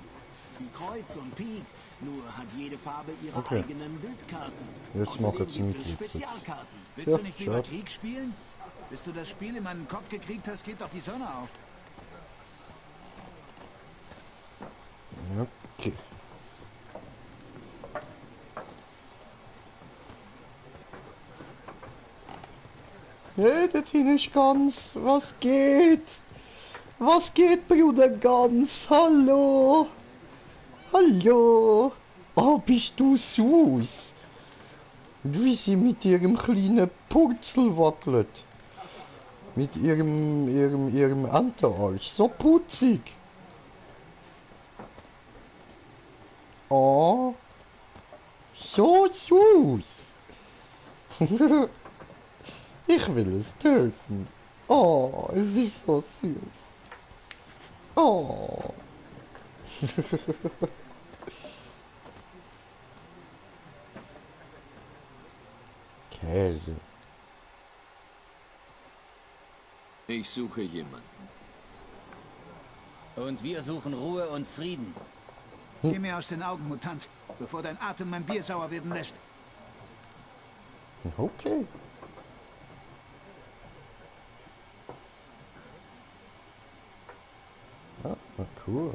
Wie Kreuz und Pik. Nur hat jede Farbe ihre eigenen Bildkarten. Jetzt mach jetzt gibt es nicht Spezialkarten. Willst ja, du nicht lieber Krieg spielen? Bis du das Spiel in meinen Kopf gekriegt hast, geht doch die Sonne auf. Okay. Hey, der Tine Gans, was geht? Was geht, Bruder Gans? Hallo? Hallo? Oh, bist du süß? Wie sie mit ihrem kleinen Purzel wackelt. Mit ihrem Enterarsch. So putzig. Oh. So süß. Ich will es töten. Oh, es ist so süß. Oh. Also. Ich suche jemanden. Und wir suchen Ruhe und Frieden. Geh mir aus den Augen, Mutant, bevor dein Atem mein Bier sauer werden lässt. Okay. Ah, cool.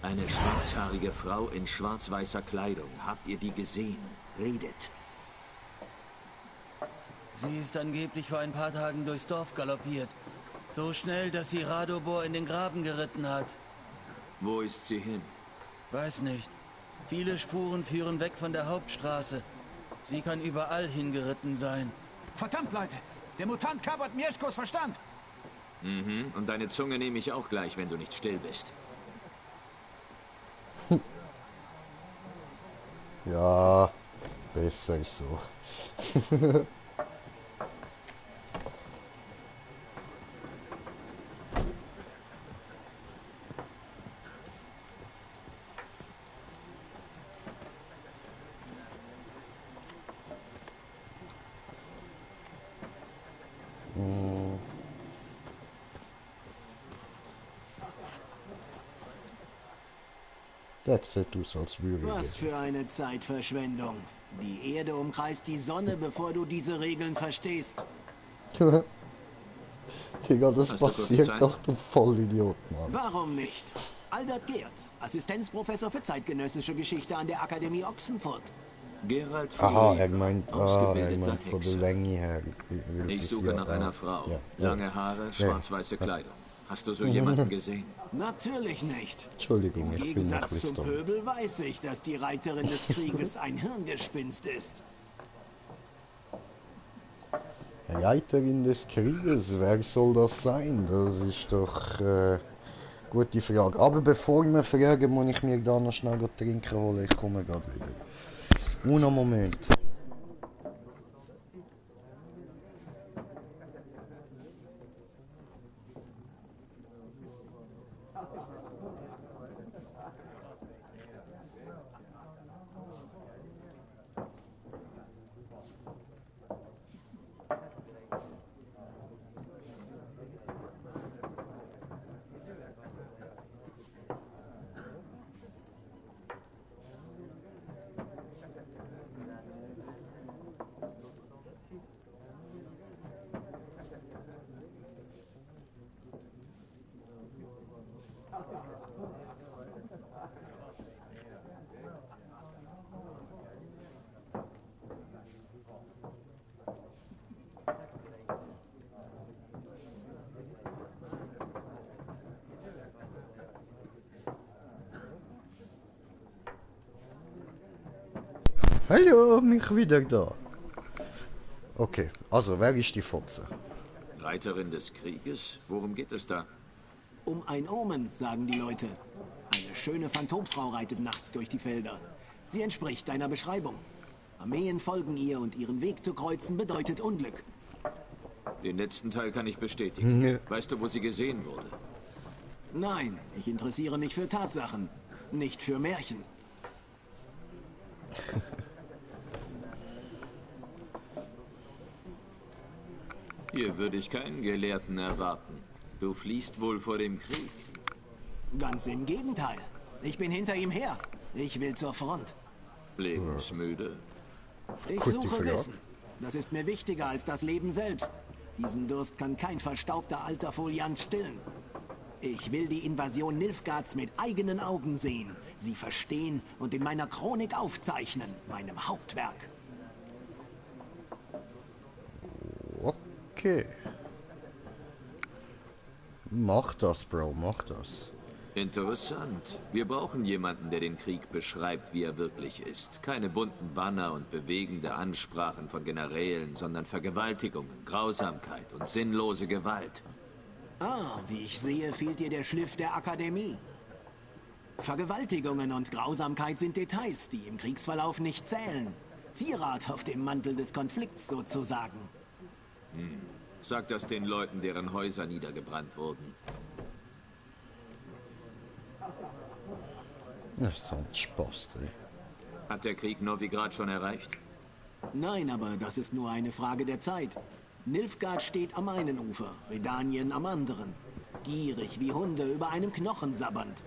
Eine schwarzhaarige Frau in schwarz-weißer Kleidung. Habt ihr die gesehen? Redet. Sie ist angeblich vor ein paar Tagen durchs Dorf galoppiert. So schnell, dass sie Radobor in den Graben geritten hat. Wo ist sie hin? Weiß nicht. Viele Spuren führen weg von der Hauptstraße. Sie kann überall hingeritten sein. Verdammt, Leute! Der Mutant kapert Mieszkos Verstand! Mhm, und deine Zunge nehme ich auch gleich, wenn du nicht still bist. Ja, besser so. Der sieht aus, als würde Was für eine Zeitverschwendung. Die Erde umkreist die Sonne, bevor du diese Regeln verstehst. Digga, das passiert doch, du Vollidiot, Mann. Warum nicht? Aldert Geert, Assistenzprofessor für zeitgenössische Geschichte an der Akademie Oxenfurt. Gerald Aha, er meint von der Länge her. Ich suche nach einer Frau. Ja. Lange Haare, schwarz-weiße Kleidung. Hast du so jemanden gesehen? Natürlich nicht. Entschuldigung, Im ich bin noch Gegensatz zum dumm. Pöbel weiß ich, dass die Reiterin des Krieges ein Hirngespinst ist. Reiterin des Krieges, wer soll das sein? Das ist doch gute Frage. Aber bevor ich mir frage, muss ich mir da noch schnell trinken holen. Ich komme gerade wieder. Uno Moment. Hallo, mich wieder da. Okay, also wer ist die Fotze? Reiterin des Krieges? Worum geht es da? Um ein Omen, sagen die Leute. Eine schöne Phantomfrau reitet nachts durch die Felder. Sie entspricht deiner Beschreibung. Armeen folgen ihr und ihren Weg zu kreuzen bedeutet Unglück. Den letzten Teil kann ich bestätigen. Weißt du, wo sie gesehen wurde? Nein, ich interessiere mich für Tatsachen, nicht für Märchen. Hier würde ich keinen Gelehrten erwarten. Du fliehst wohl vor dem Krieg. Ganz im Gegenteil. Ich bin hinter ihm her. Ich will zur Front. Lebensmüde. Ich suche Wissen. Das ist mir wichtiger als das Leben selbst. Diesen Durst kann kein verstaubter alter Foliant stillen. Ich will die Invasion Nilfgaards mit eigenen Augen sehen, sie verstehen und in meiner Chronik aufzeichnen, meinem Hauptwerk. Okay. Mach das, Bro, mach das. Interessant. Wir brauchen jemanden, der den Krieg beschreibt, wie er wirklich ist. Keine bunten Banner und bewegende Ansprachen von Generälen, sondern Vergewaltigungen, Grausamkeit und sinnlose Gewalt. Ah, wie ich sehe, fehlt dir der Schliff der Akademie. Vergewaltigungen und Grausamkeit sind Details, die im Kriegsverlauf nicht zählen. Zierat auf dem Mantel des Konflikts sozusagen. Sag das den Leuten, deren Häuser niedergebrannt wurden. Das ist so ein Spaß, ey. Hat der Krieg Novigrad schon erreicht? Nein, aber das ist nur eine Frage der Zeit. Nilfgaard steht am einen Ufer, Redanien am anderen. Gierig wie Hunde über einem Knochen sabbernd.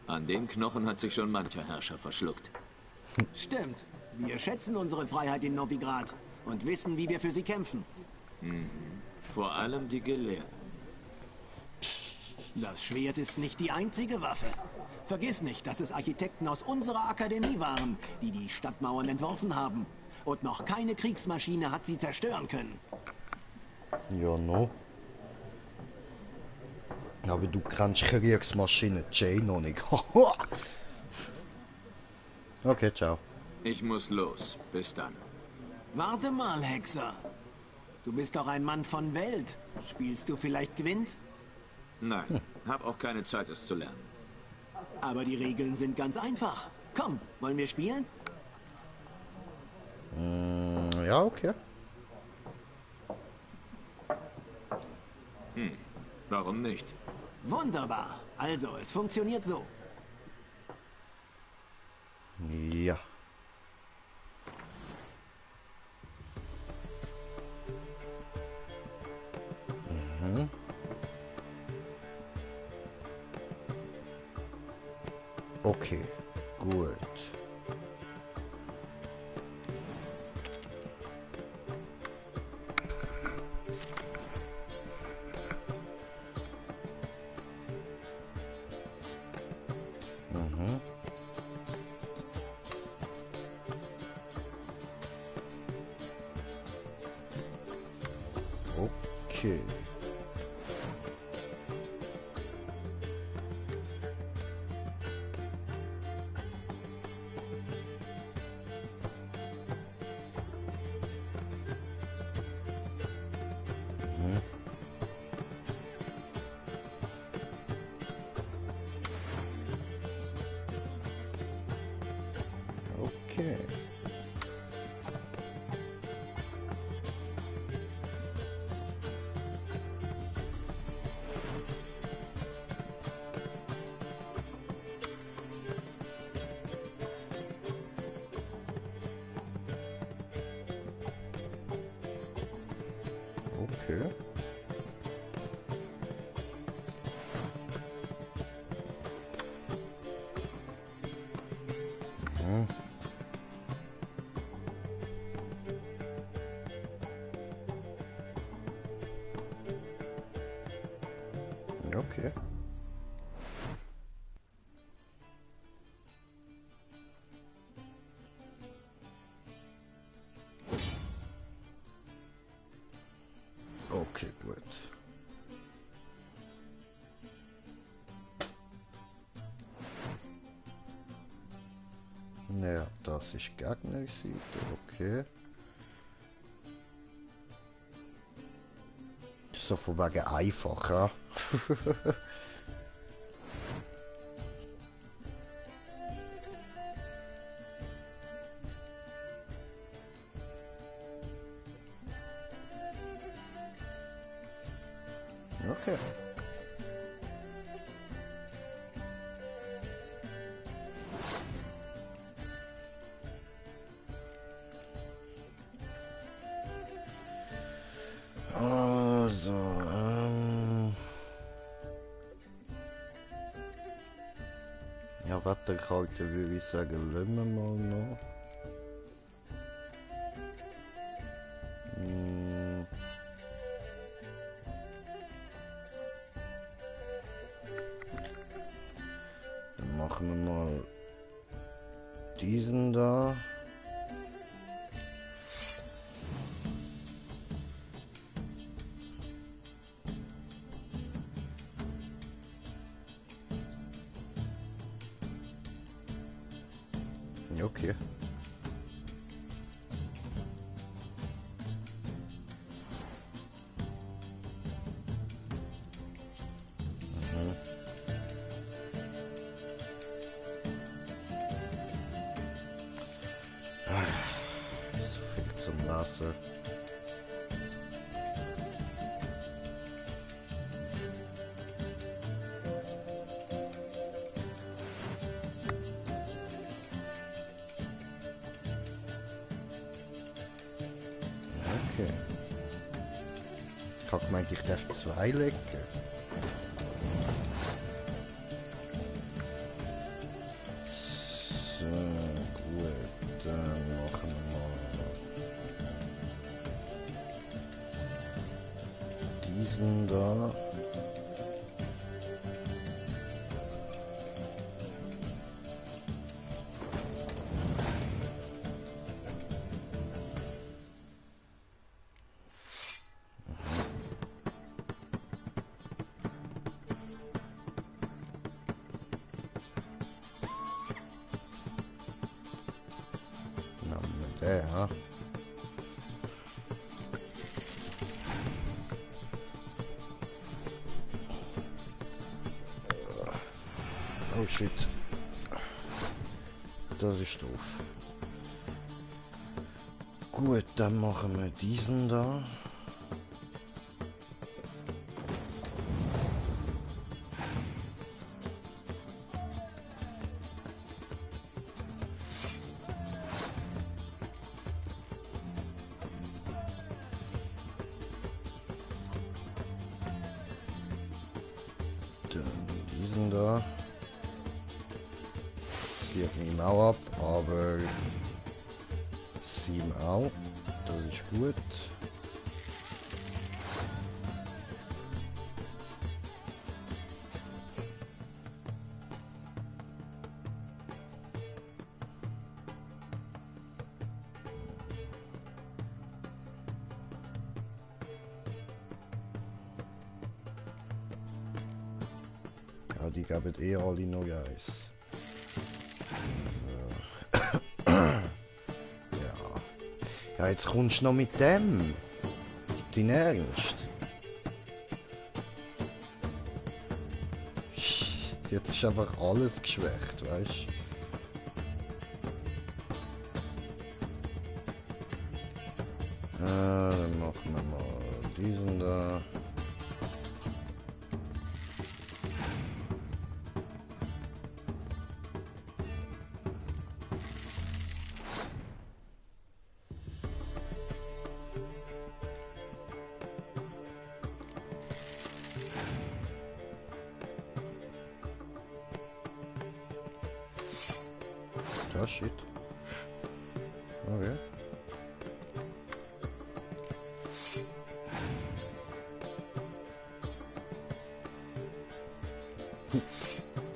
An dem Knochen hat sich schon mancher Herrscher verschluckt. Stimmt. Wir schätzen unsere Freiheit in Novigrad und wissen, wie wir für sie kämpfen. Mhm. Vor allem die Gelehrten. Das Schwert ist nicht die einzige Waffe. Vergiss nicht, dass es Architekten aus unserer Akademie waren, die die Stadtmauern entworfen haben. Und noch keine Kriegsmaschine hat sie zerstören können. Ja, no. Aber du kannst Kriegsmaschine Jay noch nicht. Okay, ciao. Ich muss los. Bis dann. Warte mal, Hexer. Du bist doch ein Mann von Welt. Spielst du vielleicht Gwent? Nein, hab auch keine Zeit, es zu lernen. Aber die Regeln sind ganz einfach. Komm, wollen wir spielen? Ja, okay. Warum nicht? Wunderbar. Also, es funktioniert so. Ja. Mhm. Okay, gut. Mhm. Okay. Okay. Okay. Mhm. Okay. Okay, gut. Naja, das ist Gegnerseite, okay. So von wegen einfacher. Okay. Also, ja, Wetterkarte würde ich sagen, lassen wir mal noch. Dann machen wir mal diesen da. Okay. Mhm. So viel zum Lassen. Okay. Ich habe gemeint, ich darf 2 legen. So, gut, dann machen wir mal diesen da. Ja. Oh shit. Das ist doof. Gut, dann machen wir diesen da. Diesen da. Sieht ihm auch ab, aber 7 auch. Das ist gut. Ja, die geben eh alle noch Eis. So. Ja. Ja, jetzt kommst du noch mit dem. Dein Ernst? Jetzt ist einfach alles geschwächt, weißt du? Dann machen wir mal diesen da. Oh shit. Okay.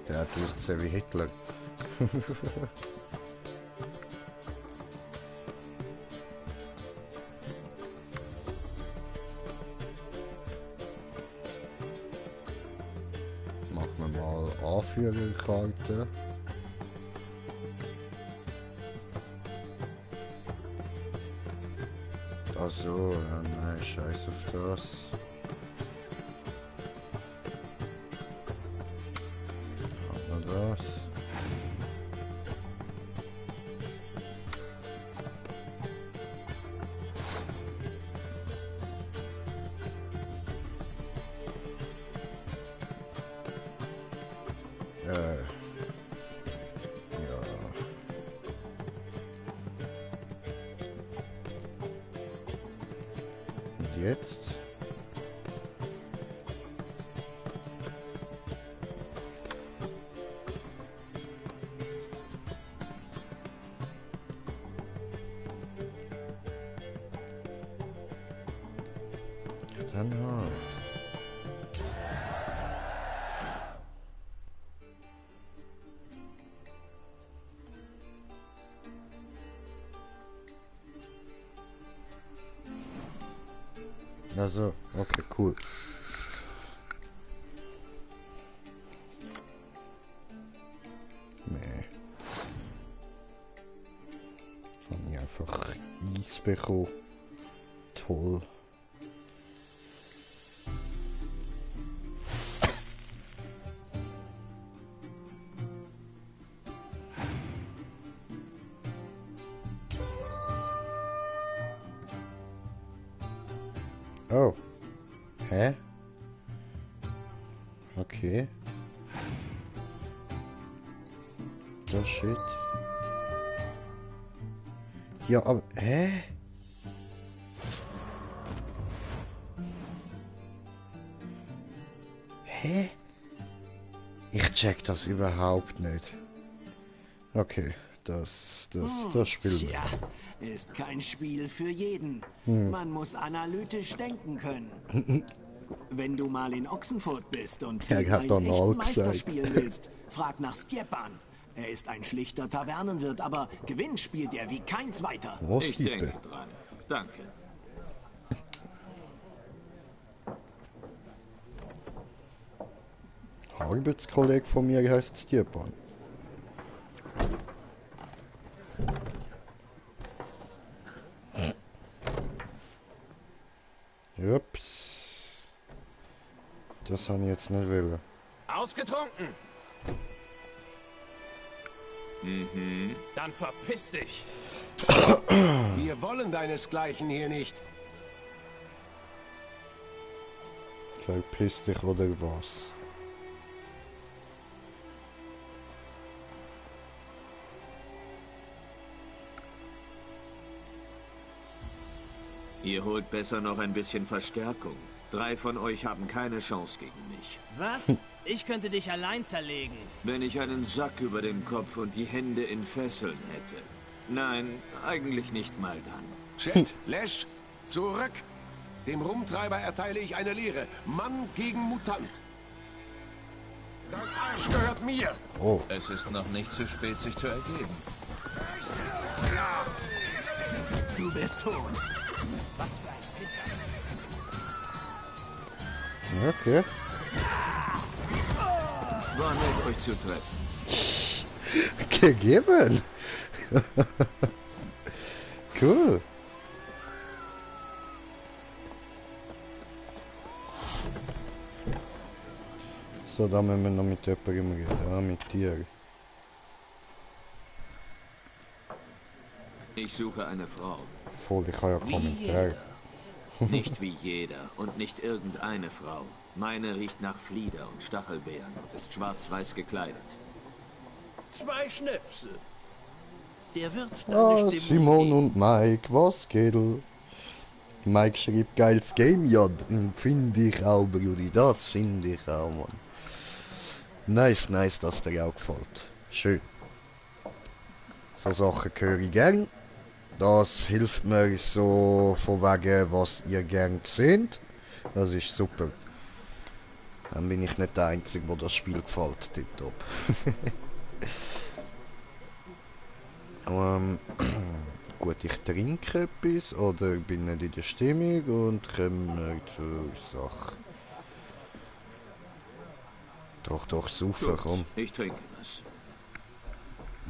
Der hat ausgesehen wie Hitler. Machen wir mal Anführerkarte. Also, ja, nein, scheiß auf das. Haben wir das. Jetzt. Dann halt. Also, okay, cool. Nee. Habe ich einfach Eis bekommen. Toll. Oh. Hä? Okay. Oh shit. Ja, aber... Hä? Hä? Ich check das überhaupt nicht. Okay, das Spiel. Tja, ist kein Spiel für jeden. Hm. Man muss analytisch denken können. Wenn du mal in Ochsenfurt bist und Er gegen hat einen doch echten noch Meister gesagt. spielen willst, frag nach Stjepan. Er ist ein schlichter Tavernenwirt, aber Gewinn spielt er wie kein zweiter. Ich denke dran. Danke. Arbeitskollege von mir heißt Stjepan. Ups. Das habe ich jetzt nicht wollen. Ausgetrunken? Mhm. Dann verpiss dich. Wir wollen deinesgleichen hier nicht. Verpiss dich oder was? Ihr holt besser noch ein bisschen Verstärkung. 3 von euch haben keine Chance gegen mich. Was? Ich könnte dich allein zerlegen. Wenn ich einen Sack über dem Kopf und die Hände in Fesseln hätte. Nein, eigentlich nicht mal dann. Chet, Lesch, zurück! Dem Rumtreiber erteile ich eine Lehre. Mann gegen Mutant. Dein Arsch gehört mir! Oh. Es ist noch nicht zu spät, sich zu ergeben. Du bist tot. Was für ein Pisser. Okay. War nett, euch zu treffen. Gegeben. Cool. So, da müssen wir noch mit jemandem reden. Ja, mit dir. Ich suche eine Frau. Voll, ich habe ja Kommentare. Nicht wie jeder und nicht irgendeine Frau. Meine riecht nach Flieder und Stachelbeeren und ist schwarz-weiß gekleidet. 2 Schnäpse. Der wird deine Ah, Stimmung Simon und Mike, was geht? Mike schreibt geiles Game, ja, finde ich auch, Brudi, das finde ich auch, Mann. Nice, nice, dass dir auch gefällt. Schön. So Sachen höre ich gern. Das hilft mir so von wegen, was ihr gern seht. Das ist super. Dann bin ich nicht der Einzige, wo das Spiel gefällt, tipptopp. Gut, ich trinke etwas oder bin nicht in der Stimmung und komme zur Sache. Doch, saufen, Gut, komm. ich trinke was.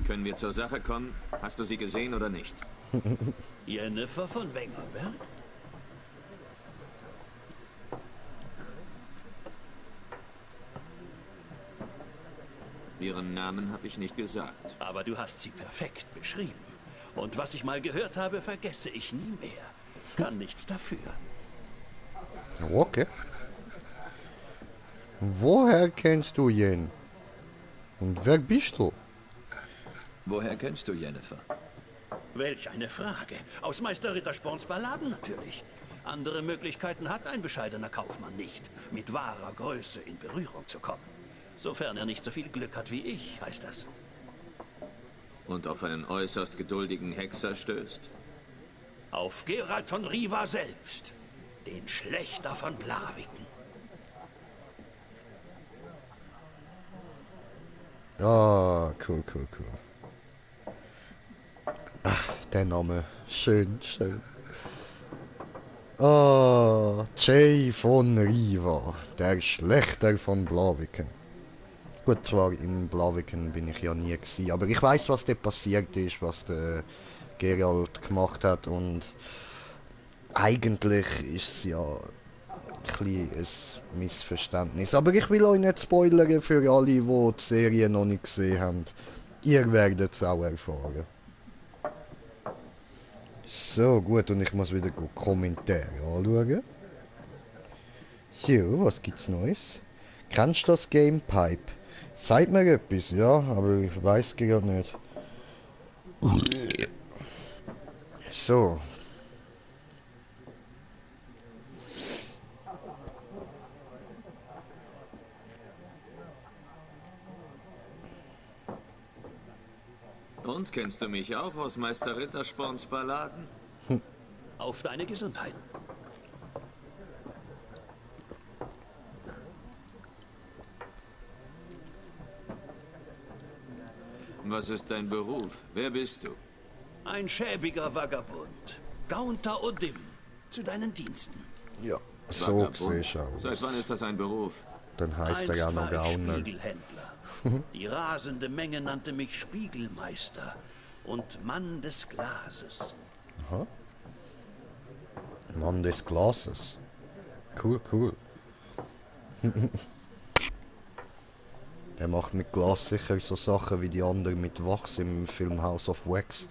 Können wir zur Sache kommen? Hast du sie gesehen oder nicht? Jennifer von Wengerberg? Ihren Namen habe ich nicht gesagt. Aber du hast sie perfekt beschrieben. Und was ich mal gehört habe, vergesse ich nie mehr. Kann nichts dafür. Okay. Woher kennst du Jen? Und wer bist du? Woher kennst du Jennifer? Welch eine Frage. Aus Meister Rittersporns Balladen natürlich. Andere Möglichkeiten hat ein bescheidener Kaufmann nicht, mit wahrer Größe in Berührung zu kommen. Sofern er nicht so viel Glück hat wie ich, heißt das. Und auf einen äußerst geduldigen Hexer stößt? Auf Geralt von Riva selbst, den Schlächter von Blaviken. Ah, cool. Ach, der Name. Schön. Ah, Jay von Riva, der Schlächter von Blaviken. Gut, zwar in Blaviken bin ich ja nie gewesen, aber ich weiß, was da passiert ist, was der Geralt gemacht hat und eigentlich ist es ja ein Missverständnis. Aber ich will euch nicht spoilern für alle, die die Serie noch nicht gesehen haben. Ihr werdet es auch erfahren. So, gut, und ich muss wieder Kommentare anschauen. So, was gibt's Neues? Kennst du das Game Pipe? Sagt mir etwas, ja, aber ich weiß gerade nicht. So. Und kennst du mich auch aus Meister Rittersporns Balladen? Auf deine Gesundheit. Was ist dein Beruf? Wer bist du? Ein schäbiger Vagabund. Gaunter Odim. Zu deinen Diensten. Ja, so sehe ich aus. Seit wann ist das ein Beruf? Dann heißt er ja noch Gauner. Spiegelhändler. Die rasende Menge nannte mich Spiegelmeister und Mann des Glases. Aha. Mann des Glases. Cool, cool. Er macht mit Glas sicher so Sachen wie die anderen mit Wachs im Film House of Wax.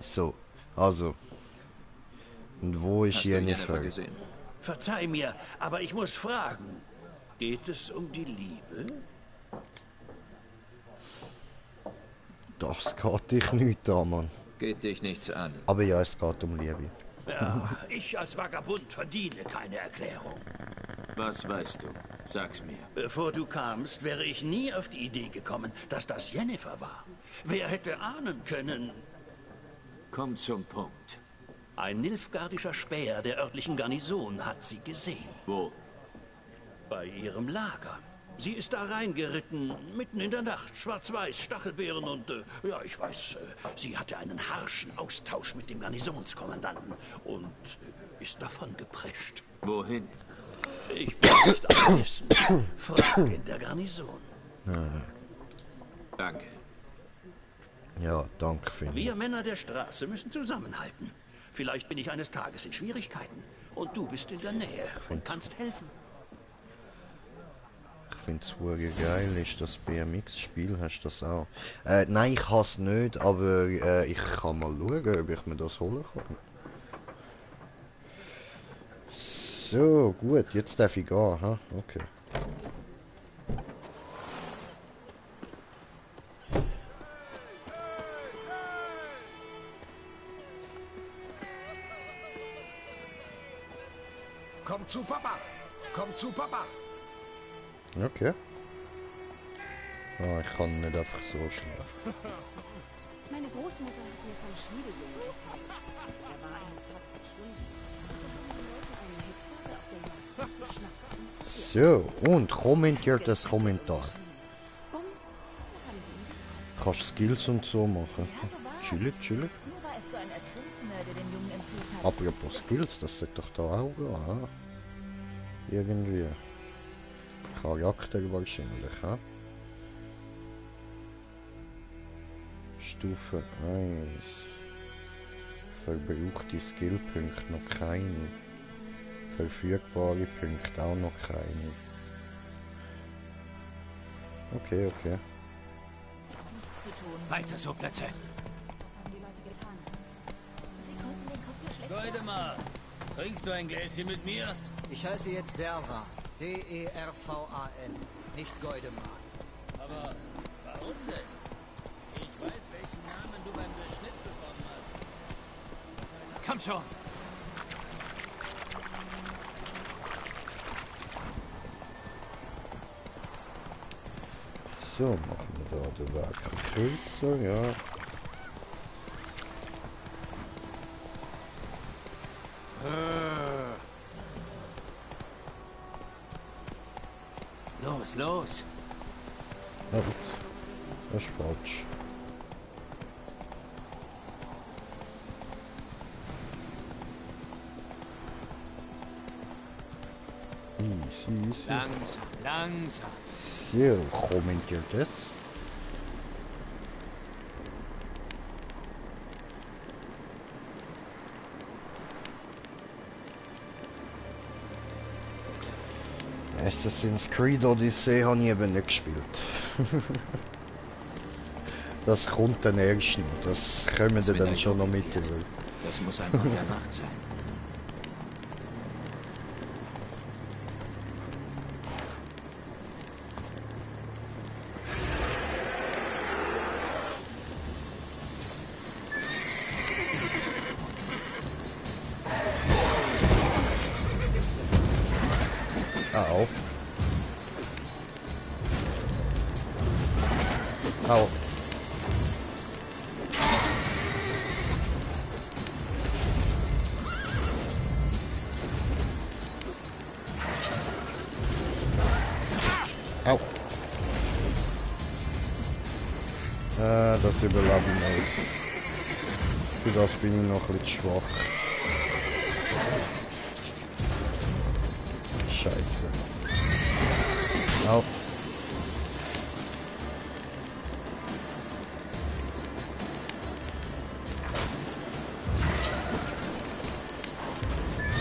So, also. Und wo ist Jennifer? Verzeih mir, aber ich muss fragen. Geht es um die Liebe? Das geht dich nicht an, Mann. Geht dich nichts an. Aber ja, es geht um Liebe. Ja, ich als Vagabund verdiene keine Erklärung. Was weißt du? Sag's mir. Bevor du kamst, wäre ich nie auf die Idee gekommen, dass das Jennifer war. Wer hätte ahnen können? Komm zum Punkt. Ein nilfgaardischer Späher der örtlichen Garnison hat sie gesehen. Wo? Bei ihrem Lager. Sie ist da reingeritten, mitten in der Nacht, schwarz-weiß, Stachelbeeren und, ja, ich weiß, sie hatte einen harschen Austausch mit dem Garnisonskommandanten und ist davon geprescht. Wohin? Ich bin nicht anwesend. Frag in der Garnison. Danke. Ja, danke, Finn. Wir Männer der Straße müssen zusammenhalten. Vielleicht bin ich eines Tages in Schwierigkeiten und du bist in der Nähe und kannst helfen. Ich finde es geil, ist das BMX-Spiel, hast du das auch? Nein, ich habe es nicht, aber ich kann mal schauen, ob ich mir das holen kann. So, gut, jetzt darf ich gehen, ha? Okay. Komm zu Papa! Komm zu Papa! Okay. Ah, ich kann nicht einfach so schlafen. Meine Großmutter hat mir vom Schmiedejungen erzählt. Er war eines Tages verschwunden. So, und kommentiert das Kommentar. Kannst Skills und so machen. Chillig, chillig. Nur war es so ein Ertrunkener, der den Jungen entführt hat. Apropos Skills, das sollte doch da auch gehen. Irgendwie. Charakter wahrscheinlich, ha? Stufe 1. Verbrauchte Skillpunkte noch keine. Verfügbare Punkte auch noch keine. Okay, okay. Weiter so, Plätze. Goldemar, trinkst du ein Gläschen mit mir? Ich heiße jetzt Dervan. D-E-R-V-A-N. Nicht Goldemar. Aber warum denn? Ich weiß, welchen Namen du beim Beschnitt bekommen hast. Komm schon! So, machen wir da den Weg kürzer, ja. Los, los! Ja, gut. Das ist falsch. Easy, easy. Langsam, langsam. So, kommentiert das. Assassin's Creed Odyssey habe ich eben nicht gespielt. Das kommt dann erst noch. Das kommen wir dann schon noch mit. Das muss ein Mann der Nacht sein. Au. Au. Au. Das überlebe ich nicht. Für das bin ich noch ein bisschen schwach. Scheiße. Au.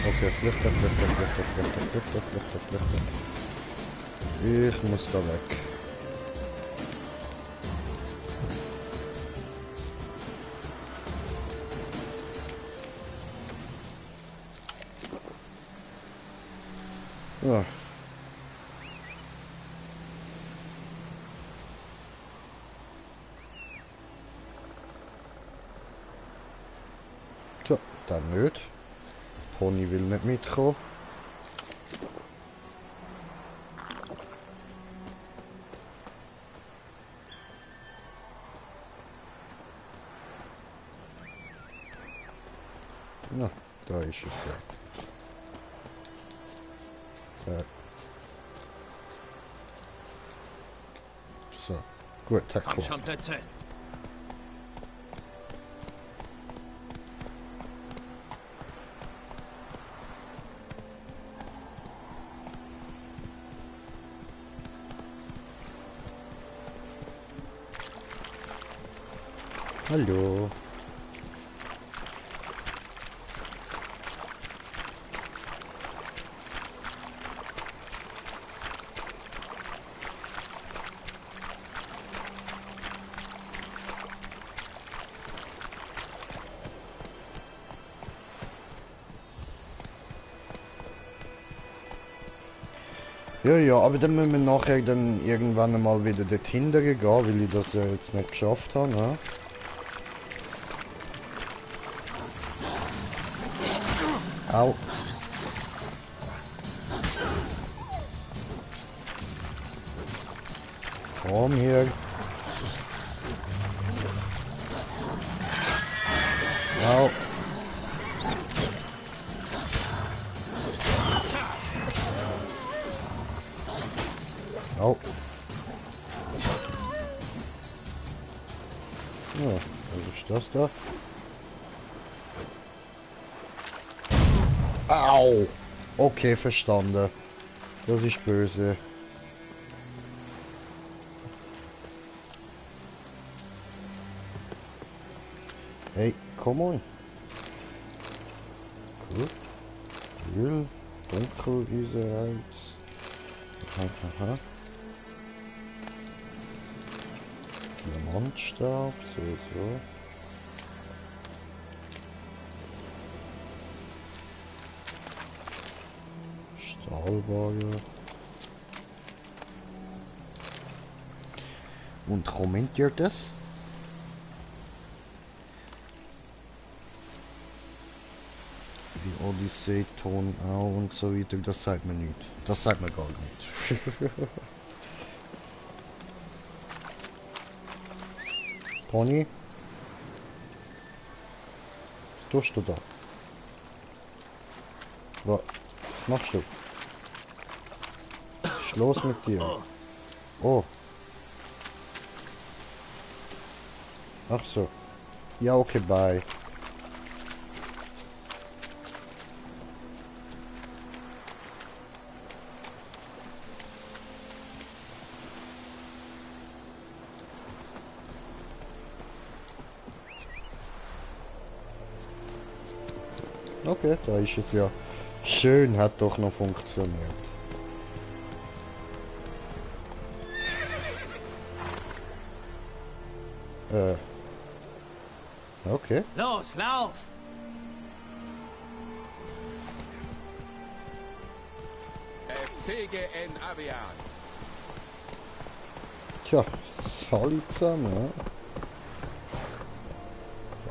Okay, flüchten. Ich muss da weg. Ja. So, dann nicht. Pony will nicht mitkommen. Na, da ist es ja. So, gut, tack Komm schon, Plätze. Hallo. Ja, aber dann müssen wir nachher dann irgendwann einmal wieder dorthin gehen, weil ich das ja jetzt nicht geschafft habe, ne? Au. Komm hier. Au. Au. Ja, was ist das da? Au! Okay, verstanden. Das ist böse. Hey, come on. Cool. Öl. Dunkel ist er eins. Aha. Diamantstab, so. Stahlwaage. Und kommentiert das? Die Odyssey, Ton auch und so weiter, das sagt mir nicht. Das sagt mir gar nicht. Pony? Was tust du da? Was machst du? Was ist los mit dir? Oh. Ach so. Ja, okay, bye. Okay, da ist es ja. Schön, hat doch noch funktioniert. Okay. Los, lauf! Es säge en Avian. Tja, seltsam, ja.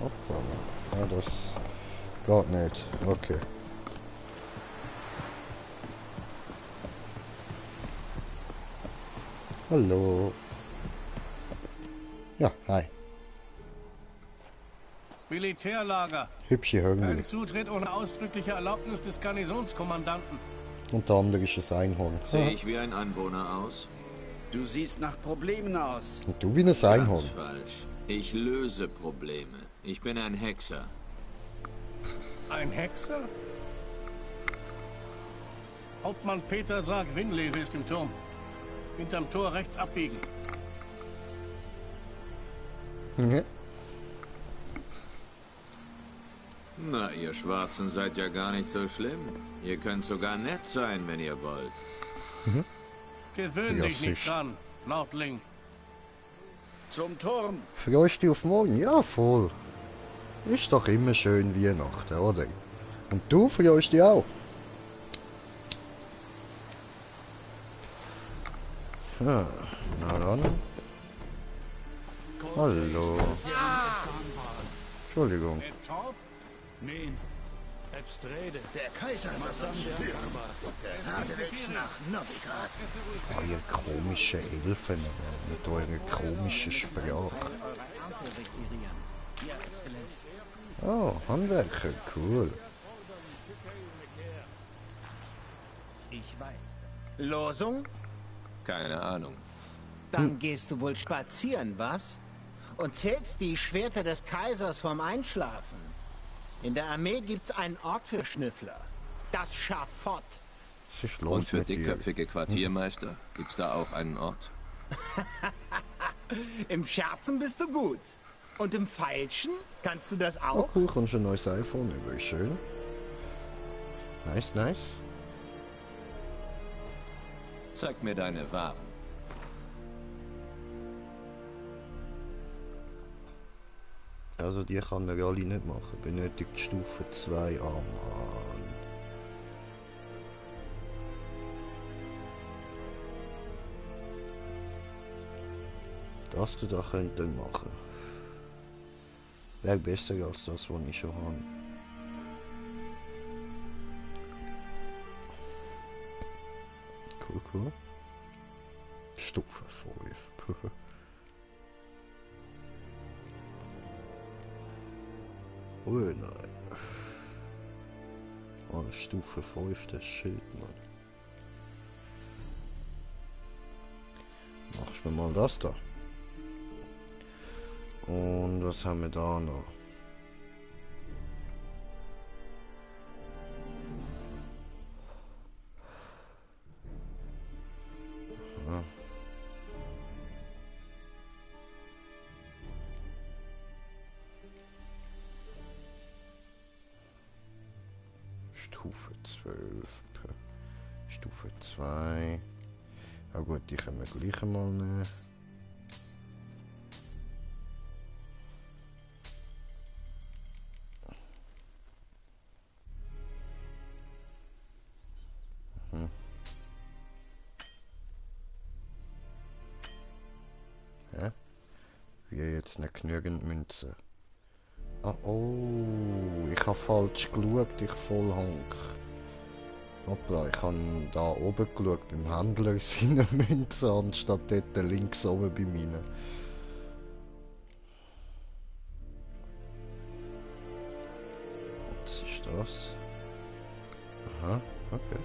Hoppala. Ja, das geht nicht. Okay. Hallo. Ja, hi. Militärlager. Hübsche Kein Hörnli. Zutritt ohne ausdrückliche Erlaubnis des Garnisonskommandanten. Unter anderem ist ein Einhorn. Sehe ich wie ein Anwohner aus? Du siehst nach Problemen aus. Und du wie ein Einhorn. Ganz falsch. Ich löse Probleme. Ich bin ein Hexer. Ein Hexer? Hauptmann Peter sagt, Winlewe ist im Turm. Hinterm Tor rechts abbiegen. Mhm. Na, ihr Schwarzen seid ja gar nicht so schlimm. Ihr könnt sogar nett sein, wenn ihr wollt. Mhm. Gewöhn Ja, dich nicht sicher. dran, Nordling. Zum Turm. Freust dich auf morgen? Ja, voll. Ist doch immer schön Weihnachten, oder? Und du freust dich auch? Ja, na dann. Hallo. Entschuldigung. Nein, Ebstrede. Der Kaiser wird uns führen. Geradewegs nach Novigrad. Ihr komische Elfen mit eurer komischen Sprache. Ja, Exzellenz. Oh, Handwerker, cool. Ich weiß. Losung? Keine Ahnung. Dann gehst du wohl spazieren, was? Und zählst die Schwerter des Kaisers vorm Einschlafen. In der Armee gibt's einen Ort für Schnüffler. Das Schafott. Sich Und für dickköpfige Quartiermeister gibt's da auch einen Ort? Im Scherzen bist du gut. Und im Feilschen kannst du das Oh auch? cool, kommst ein neues iPhone über. Schön. Nice, nice. Zeig mir deine Waren. Also die kann er alle nicht machen. Benötigt Stufe 2. Oh Mann. Das du da könntest machen. Wäre besser als das, was ich schon habe. Cool, cool. Stufe 5. Oh nein. Oh, Stufe 5, das Schild, Mann. Machst mir mal das da. Und was haben wir da noch? Aha. Stufe 12. Stufe 2. Ja gut, die können wir gleich mal nehmen. Ja? Wie jetzt nicht genügend Münzen. Ah, oh, ich habe falsch geschaut, ich voll Hank. Hoppla, ich habe da oben geschaut, beim Händler seine Münzen, anstatt dort links oben bei meinen. Was ist das? Aha, okay.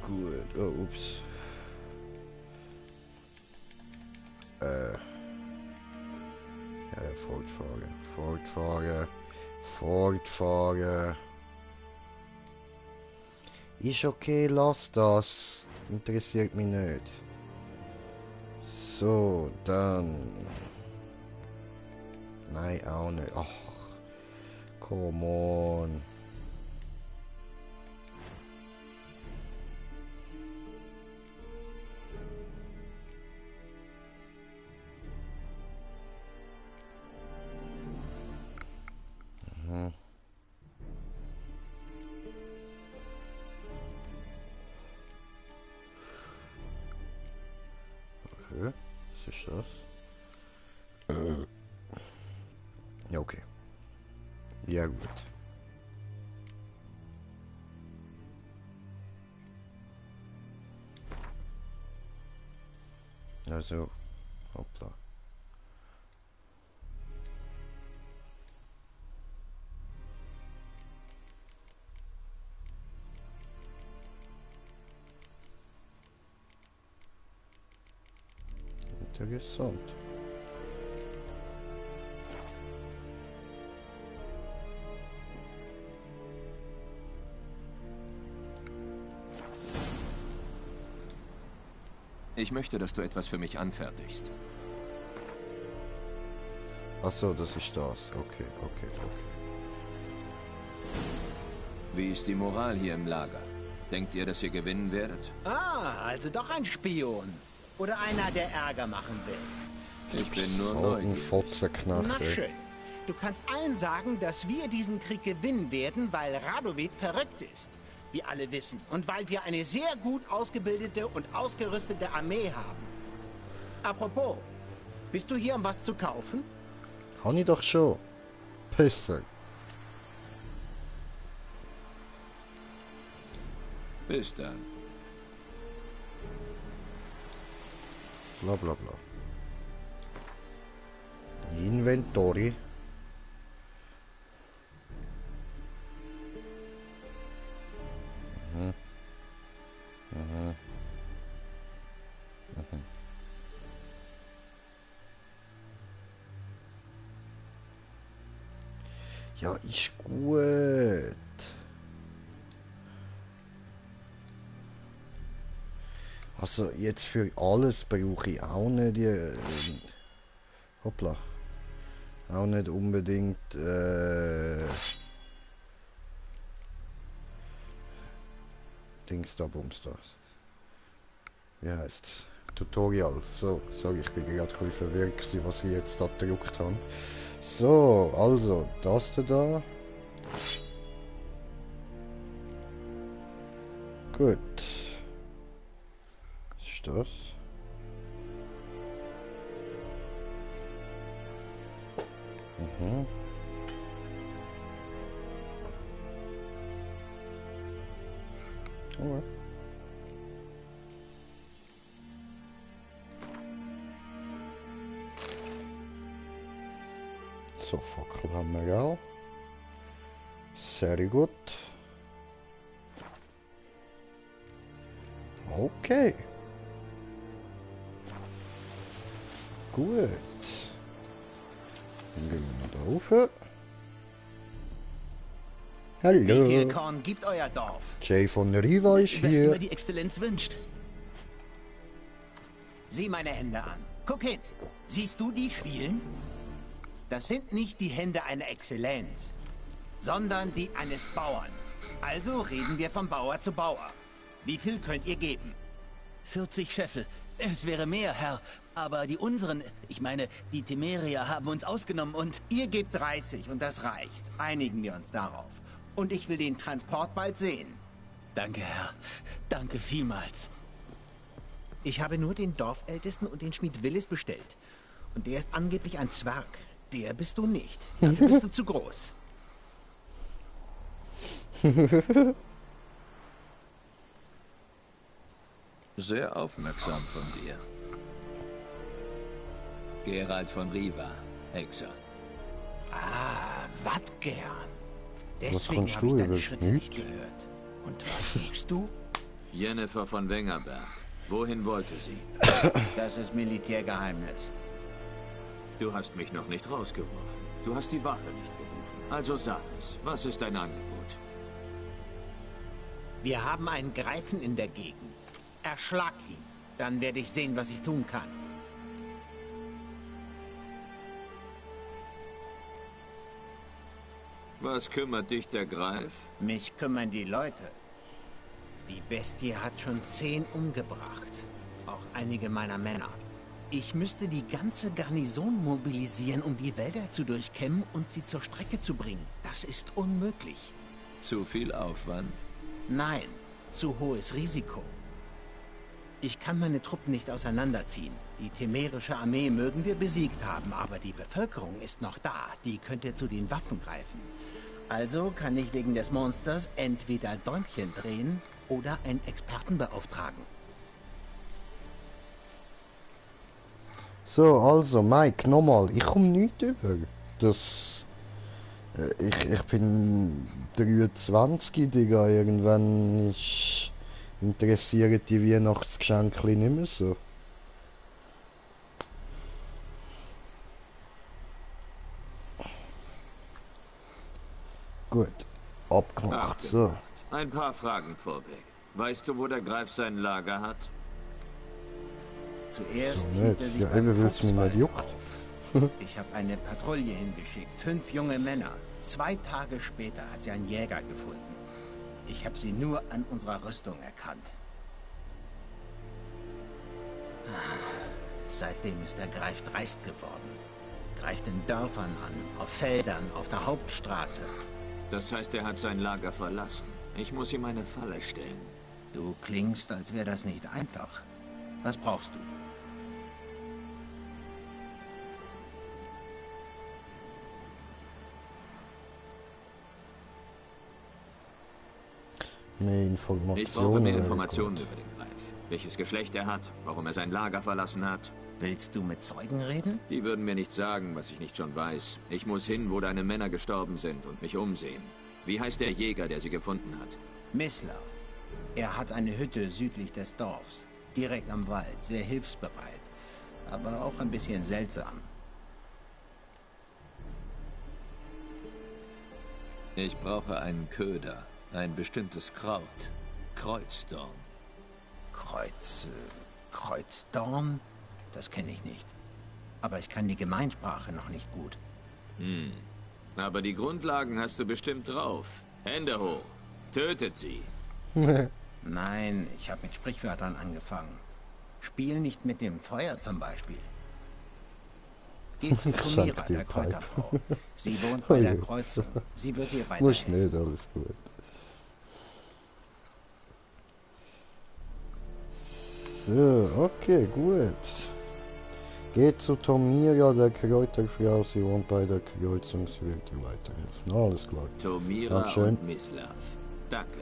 Gut, oh, ups. Ja, fortfahren, fortfahren, fortfahren. Ist okay, lass das. Interessiert mich nicht. So, dann. Nein, auch nicht. Ach, come on. Mhm. Okay, was ist das? Ja, okay. Ja, gut. Also, hoppla. Interessant. Ich möchte, dass du etwas für mich anfertigst. Ach so, das ist das. Okay, okay, okay. Wie ist die Moral hier im Lager? Denkt ihr, dass ihr gewinnen werdet? Ah, also doch ein Spion. Oder einer, der Ärger machen will. Ich bin nur So ein neugierig. Fotzenknacht, Na ey. schön. Du kannst allen sagen, dass wir diesen Krieg gewinnen werden, weil Radovid verrückt ist. Wie alle wissen. Und weil wir eine sehr gut ausgebildete und ausgerüstete Armee haben. Apropos, bist du hier, um was zu kaufen? Hab ich doch schon. Pisser. Bis dann. Bla bla bla. Inventory. Mhm. Mhm. Mhm. Ja, ist gut. Also jetzt für alles brauche ich auch nicht hoppla. Auch nicht unbedingt Dings da Bums da. Wie heißt's? Tutorial. So, sorry, ich bin gerade ein bisschen verwirrt gewesen, was ich jetzt da gedruckt habe. So, also, das da. Gut. Was ist das? Mhm. Okay. So, Fackel haben wir auch. Sehr gut. Okay. Gut. Dann gehen wir da rauf. Hallo. Wie viel Korn gibt euer Dorf? Jay von Riva ist Was hier. immer die Exzellenz wünscht. Sieh meine Hände an. Guck hin. Siehst du die Schwielen? Das sind nicht die Hände einer Exzellenz, sondern die eines Bauern. Also reden wir von Bauer zu Bauer. Wie viel könnt ihr geben? 40 Scheffel. Es wäre mehr, Herr. Aber die unseren, ich meine, die Temerier haben uns ausgenommen und... Ihr gebt 30 und das reicht. Einigen wir uns darauf. Und ich will den Transport bald sehen. Danke, Herr. Danke vielmals. Ich habe nur den Dorfältesten und den Schmied Willis bestellt. Und der ist angeblich ein Zwerg. Der bist du nicht. Dafür bist du zu groß. Sehr aufmerksam von dir. Geralt von Riva, Hexer. Ah, wat gern. Was Deswegen kannst habe ich du deine über Schritte Schmied? nicht gehört. Und was suchst du? Jennifer von Wengerberg. Wohin wollte sie? Das ist Militärgeheimnis. Du hast mich noch nicht rausgeworfen. Du hast die Wache nicht berufen. Also sag es. Was ist dein Angebot? Wir haben einen Greifen in der Gegend. Erschlag ihn. Dann werde ich sehen, was ich tun kann. Was kümmert dich der Greif? Mich kümmern die Leute. Die Bestie hat schon 10 umgebracht. Auch einige meiner Männer. Ich müsste die ganze Garnison mobilisieren, um die Wälder zu durchkämmen und sie zur Strecke zu bringen. Das ist unmöglich. Zu viel Aufwand? Nein, zu hohes Risiko. Ich kann meine Truppen nicht auseinanderziehen. Die temerische Armee mögen wir besiegt haben, aber die Bevölkerung ist noch da. Die könnte zu den Waffen greifen. Also kann ich wegen des Monsters entweder Däumchen drehen oder einen Experten beauftragen. So, also, Mike, nochmal. Ich komme nicht über. Das... Ich bin 23, Digga. Irgendwann interessieren die Weihnachtsgeschenke nicht mehr so. Gut, abgemacht. So. Ein paar Fragen vorweg. Weißt du, wo der Greif sein Lager hat? Zuerst So hielt er nicht. sich Ja, beim eben, weil's mich nicht Fuchswald juckt. auf. Ich habe eine Patrouille hingeschickt. 5 junge Männer. 2 Tage später hat sie einen Jäger gefunden. Ich habe sie nur an unserer Rüstung erkannt. Seitdem ist der Greif dreist geworden. Greift in Dörfern an, auf Feldern, auf der Hauptstraße. Das heißt, er hat sein Lager verlassen. Ich muss ihm eine Falle stellen. Du klingst, als wäre das nicht einfach. Was brauchst du? Mehr Informationen. Ich brauche mehr Informationen über den Greif. Welches Geschlecht er hat, warum er sein Lager verlassen hat. Willst du mit Zeugen reden? Die würden mir nicht sagen, was ich nicht schon weiß. Ich muss hin, wo deine Männer gestorben sind und mich umsehen. Wie heißt der Jäger, der sie gefunden hat? Mislav. Er hat eine Hütte südlich des Dorfs. Direkt am Wald. Sehr hilfsbereit. Aber auch ein bisschen seltsam. Ich brauche einen Köder. Ein bestimmtes Kraut. Kreuzdorn. Kreuzdorn? Das kenne ich nicht. Aber ich kann die Gemeinsprache noch nicht gut. Aber die Grundlagen hast du bestimmt drauf. Hände hoch. Tötet sie. Nein, ich habe mit Sprichwörtern angefangen. Spiel nicht mit dem Feuer zum Beispiel. Geh zu Tomira, der Kräuterfrau. Sie wohnt bei der Kreuzung. Sie wird dir weiterhelfen. Muss nicht, alles gut. So, okay, gut. Geht zu Tomira, der Kräuterfrau, sie wohnt bei der Kreuzung, sie wird dir weiterhelfen. Alles klar. Tomira Dankeschön. und Mislav. Danke.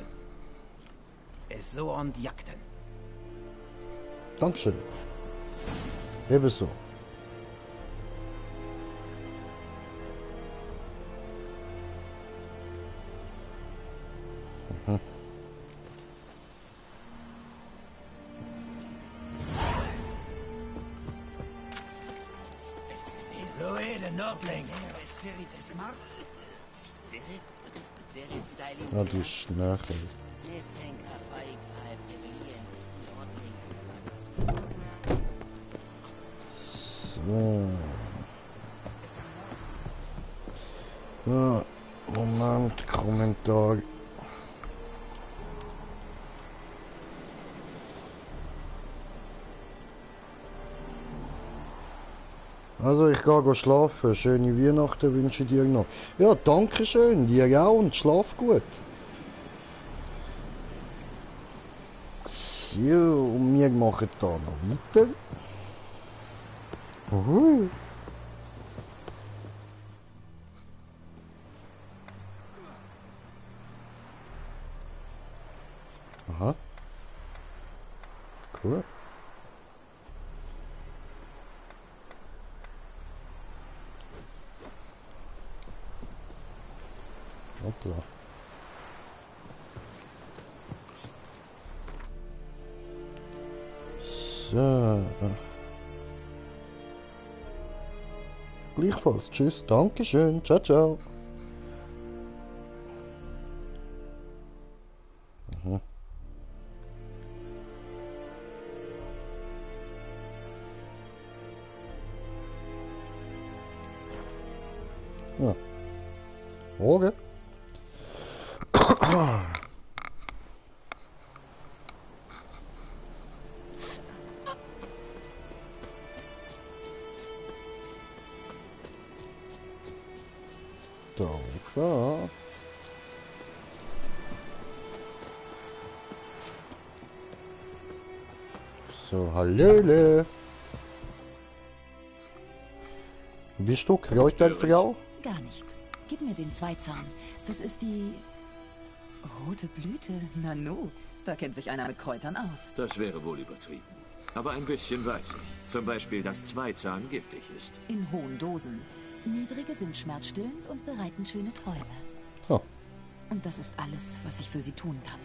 So und Jagden. Dankeschön. Ebenso. Mhm. Ah, die Schnarche. So. Ja, Moment, Kommentar. Also ich gehe schlafen. Schöne Weihnachten wünsche ich dir noch. Ja, danke schön. Dir auch und schlaf gut. So, und wir machen da noch weiter. Aha. Cool. Hoppla. So. Gleichfalls. Tschüss. Dankeschön. Ciao, ciao. Mhm. Ja. Okay. Danke. So, hallöle. Bist du Kräuterfrau? Gar nicht. Gib mir den Zweizahn. Das ist die... rote Blüte? Nanu, da kennt sich einer mit Kräutern aus. Das wäre wohl übertrieben. Aber ein bisschen weiß ich. Zum Beispiel, dass Zweizahn giftig ist. In hohen Dosen. Niedrige sind schmerzstillend und bereiten schöne Träume. Oh. Und das ist alles, was ich für sie tun kann.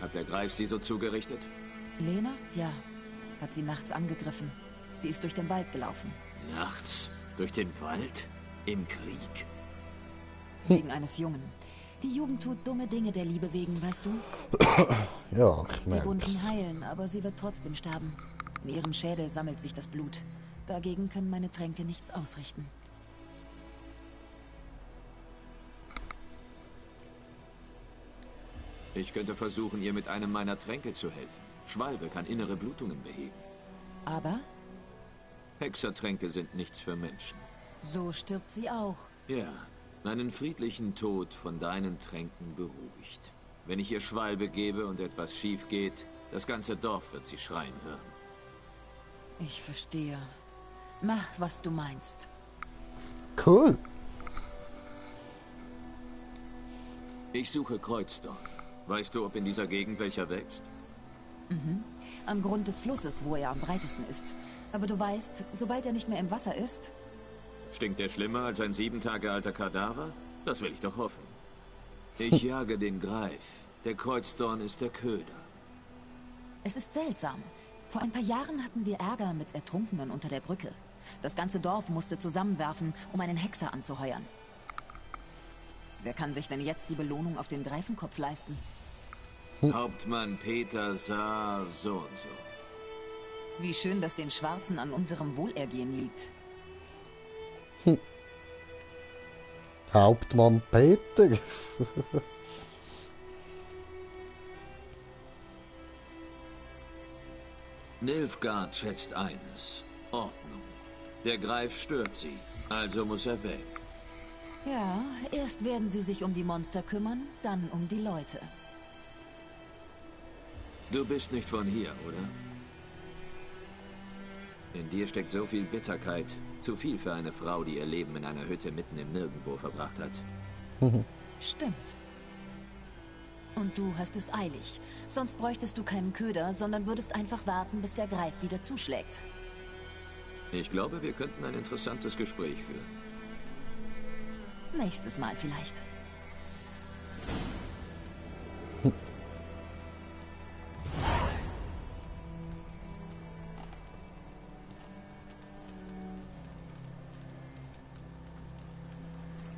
Hat der Greif sie so zugerichtet? Lena? Ja. Hat sie nachts angegriffen. Sie ist durch den Wald gelaufen. Nachts? Durch den Wald? Im Krieg? Wegen eines Jungen. Die Jugend tut dumme Dinge der Liebe wegen, weißt du? Ja, ich Die Wunden merk's. heilen, aber sie wird trotzdem sterben. In ihrem Schädel sammelt sich das Blut. Dagegen können meine Tränke nichts ausrichten. Ich könnte versuchen, ihr mit einem meiner Tränke zu helfen. Schwalbe kann innere Blutungen beheben. Aber Hexertränke sind nichts für Menschen. so stirbt sie auch. Ja, einen friedlichen Tod von deinen Tränken beruhigt. Wenn ich ihr Schwalbe gebe und etwas schief geht, das ganze Dorf wird sie schreien hören. Ich verstehe. Mach, was du meinst. Cool. Ich suche Kreuzdorn. Weißt du, ob in dieser Gegend welcher wächst? Mhm. Am Grund des Flusses, wo er am breitesten ist. Aber du weißt, sobald er nicht mehr im Wasser ist... Stinkt er schlimmer als ein 7 Tage alter Kadaver? Das will ich doch hoffen. Ich jage den Greif. Der Kreuzdorn ist der Köder. Es ist seltsam. Vor ein paar Jahren hatten wir Ärger mit Ertrunkenen unter der Brücke. Das ganze Dorf musste zusammenwerfen, um einen Hexer anzuheuern. Wer kann sich denn jetzt die Belohnung auf den Greifenkopf leisten? Hauptmann Peter sah so und so. Wie schön, dass den Schwarzen an unserem Wohlergehen liegt. Hauptmann Peter. Nilfgaard schätzt eines. Ordnung. Der Greif stört sie, also muss er weg. Ja, erst werden sie sich um die Monster kümmern, dann um die Leute. Du bist nicht von hier, oder? In dir steckt so viel Bitterkeit. Zu viel für eine Frau, die ihr Leben in einer Hütte mitten im Nirgendwo verbracht hat. Stimmt. Und du hast es eilig. Sonst bräuchtest du keinen Köder, sondern würdest einfach warten, bis der Greif wieder zuschlägt. Ich glaube, wir könnten ein interessantes Gespräch führen. Nächstes Mal vielleicht.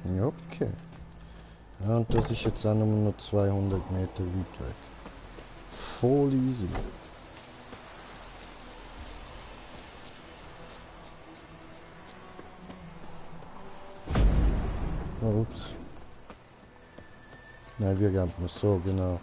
Okay. Ja, und das ist jetzt auch nur 200 Meter weit weg. Voll easy. Oh, ups. Nein, wir geben es so, genau.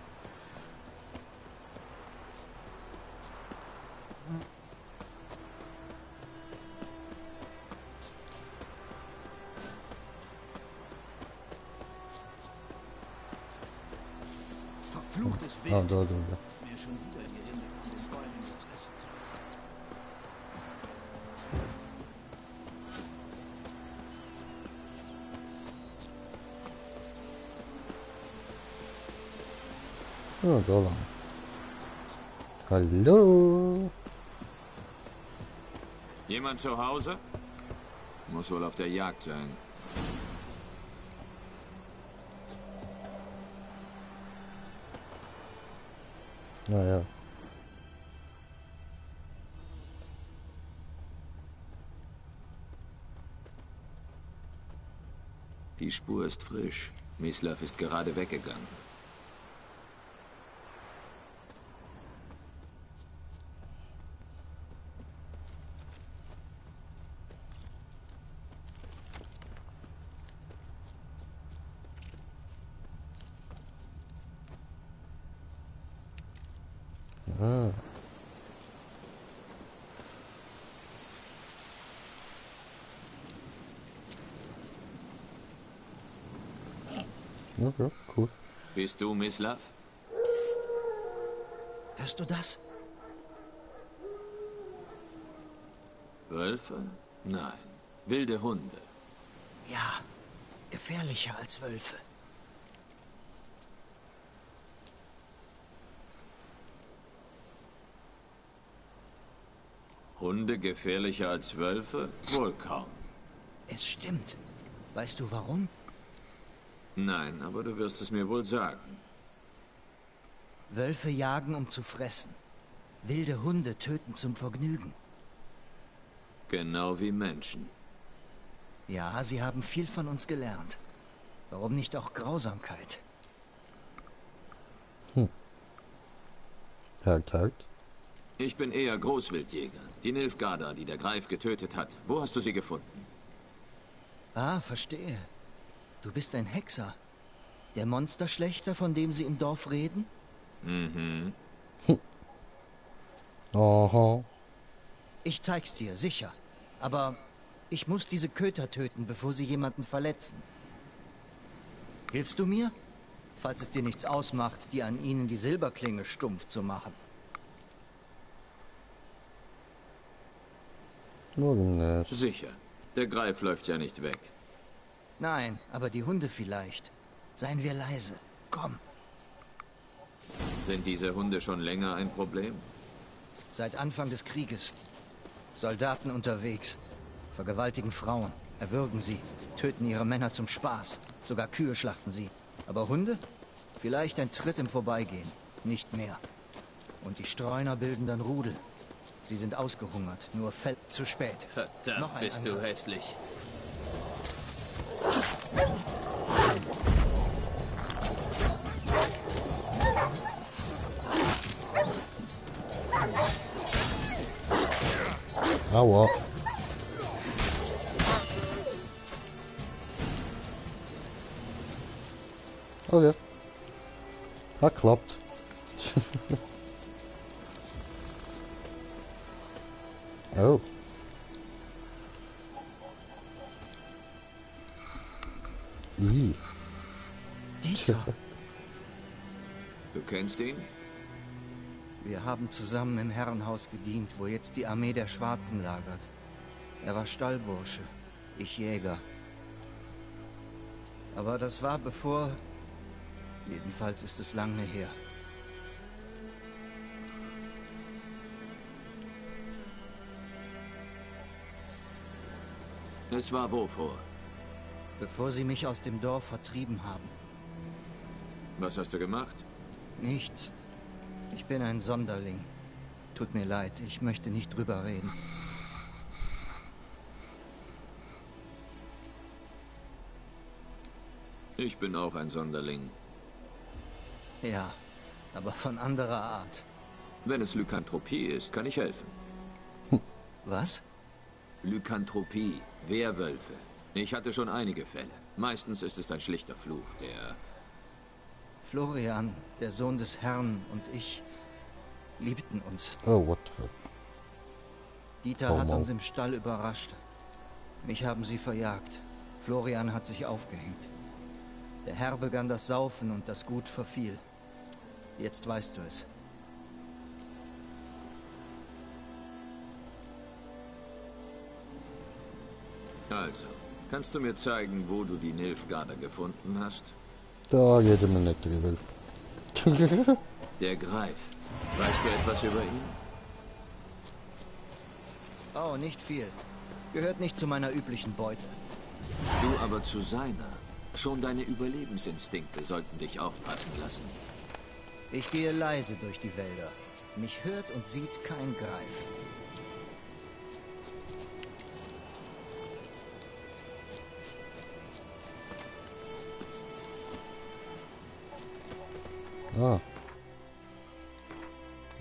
Verfluchtes Ah, Wild. da. Mir schon wieder die Rinde von den Bäumen gefressen. Ja, da lang. Hallo? Jemand zu Hause? Muss wohl auf der Jagd sein. Naja. Die Spur ist frisch. Mislav ist gerade weggegangen. Ah. Okay, cool. Bist du Mislav? Hörst du das? Wölfe? Nein. Wilde Hunde. Ja. gefährlicher als Wölfe. Hunde gefährlicher als Wölfe? Wohl kaum. Es stimmt. Weißt du warum? Nein, aber du wirst es mir wohl sagen. Wölfe jagen, um zu fressen. Wilde Hunde töten zum Vergnügen. Genau wie Menschen. Ja, sie haben viel von uns gelernt. Warum nicht auch Grausamkeit? Halt. Ich bin eher Großwildjäger. Die Nilfgaarder, die der Greif getötet hat. Wo hast du sie gefunden? Ah, verstehe. Du bist ein Hexer. Der Monsterschlechter, von dem sie im Dorf reden? Mhm. Aha. Ich zeig's dir, sicher. Aber ich muss diese Köter töten, bevor sie jemanden verletzen. Hilfst du mir? Falls es dir nichts ausmacht, dir an ihnen die Silberklinge stumpf zu machen. Sicher. Der Greif läuft ja nicht weg. Nein, aber die Hunde vielleicht. Seien wir leise. Komm. Sind diese Hunde schon länger ein Problem? Seit Anfang des Krieges. Soldaten unterwegs. Vergewaltigen Frauen. Erwürgen sie. Töten ihre Männer zum Spaß. Sogar Kühe schlachten sie. Aber Hunde? Vielleicht ein Tritt im Vorbeigehen. Nicht mehr. Und die Streuner bilden dann Rudel. Sie sind ausgehungert. Nur fällt zu spät. Verdammt, Noch ein bist du Angriff. hässlich. Aua. Okay. Hat klappt. Oh. Dieter. Du kennst ihn? Wir haben zusammen im Herrenhaus gedient, wo jetzt die Armee der Schwarzen lagert. Er war Stallbursche, ich Jäger. Aber das war bevor... Jedenfalls ist es lange her. Es war wovor? Bevor sie mich aus dem Dorf vertrieben haben. Was hast du gemacht? Nichts. Ich bin ein Sonderling. Tut mir leid, ich möchte nicht drüber reden. Ich bin auch ein Sonderling. Ja, aber von anderer Art. Wenn es Lykanthropie ist, kann ich helfen. Was? Lykanthropie, Werwölfe. Ich hatte schon einige Fälle. Meistens ist es ein schlichter Fluch, der... Florian, der Sohn des Herrn, und ich liebten uns. Oh, what the fuck. Dieter hat uns im Stall überrascht. Mich haben sie verjagt. Florian hat sich aufgehängt. Der Herr begann das Saufen und das Gut verfiel. Jetzt weißt du es. Also, kannst du mir zeigen, wo du die Nilfgaarder gefunden hast? Da geht mir nicht drüber. Der Greif. Weißt du etwas über ihn? Oh, nicht viel. Gehört nicht zu meiner üblichen Beute. Du aber zu seiner. Schon deine Überlebensinstinkte sollten dich aufpassen lassen. Ich gehe leise durch die Wälder. Mich hört und sieht kein Greif. Ah.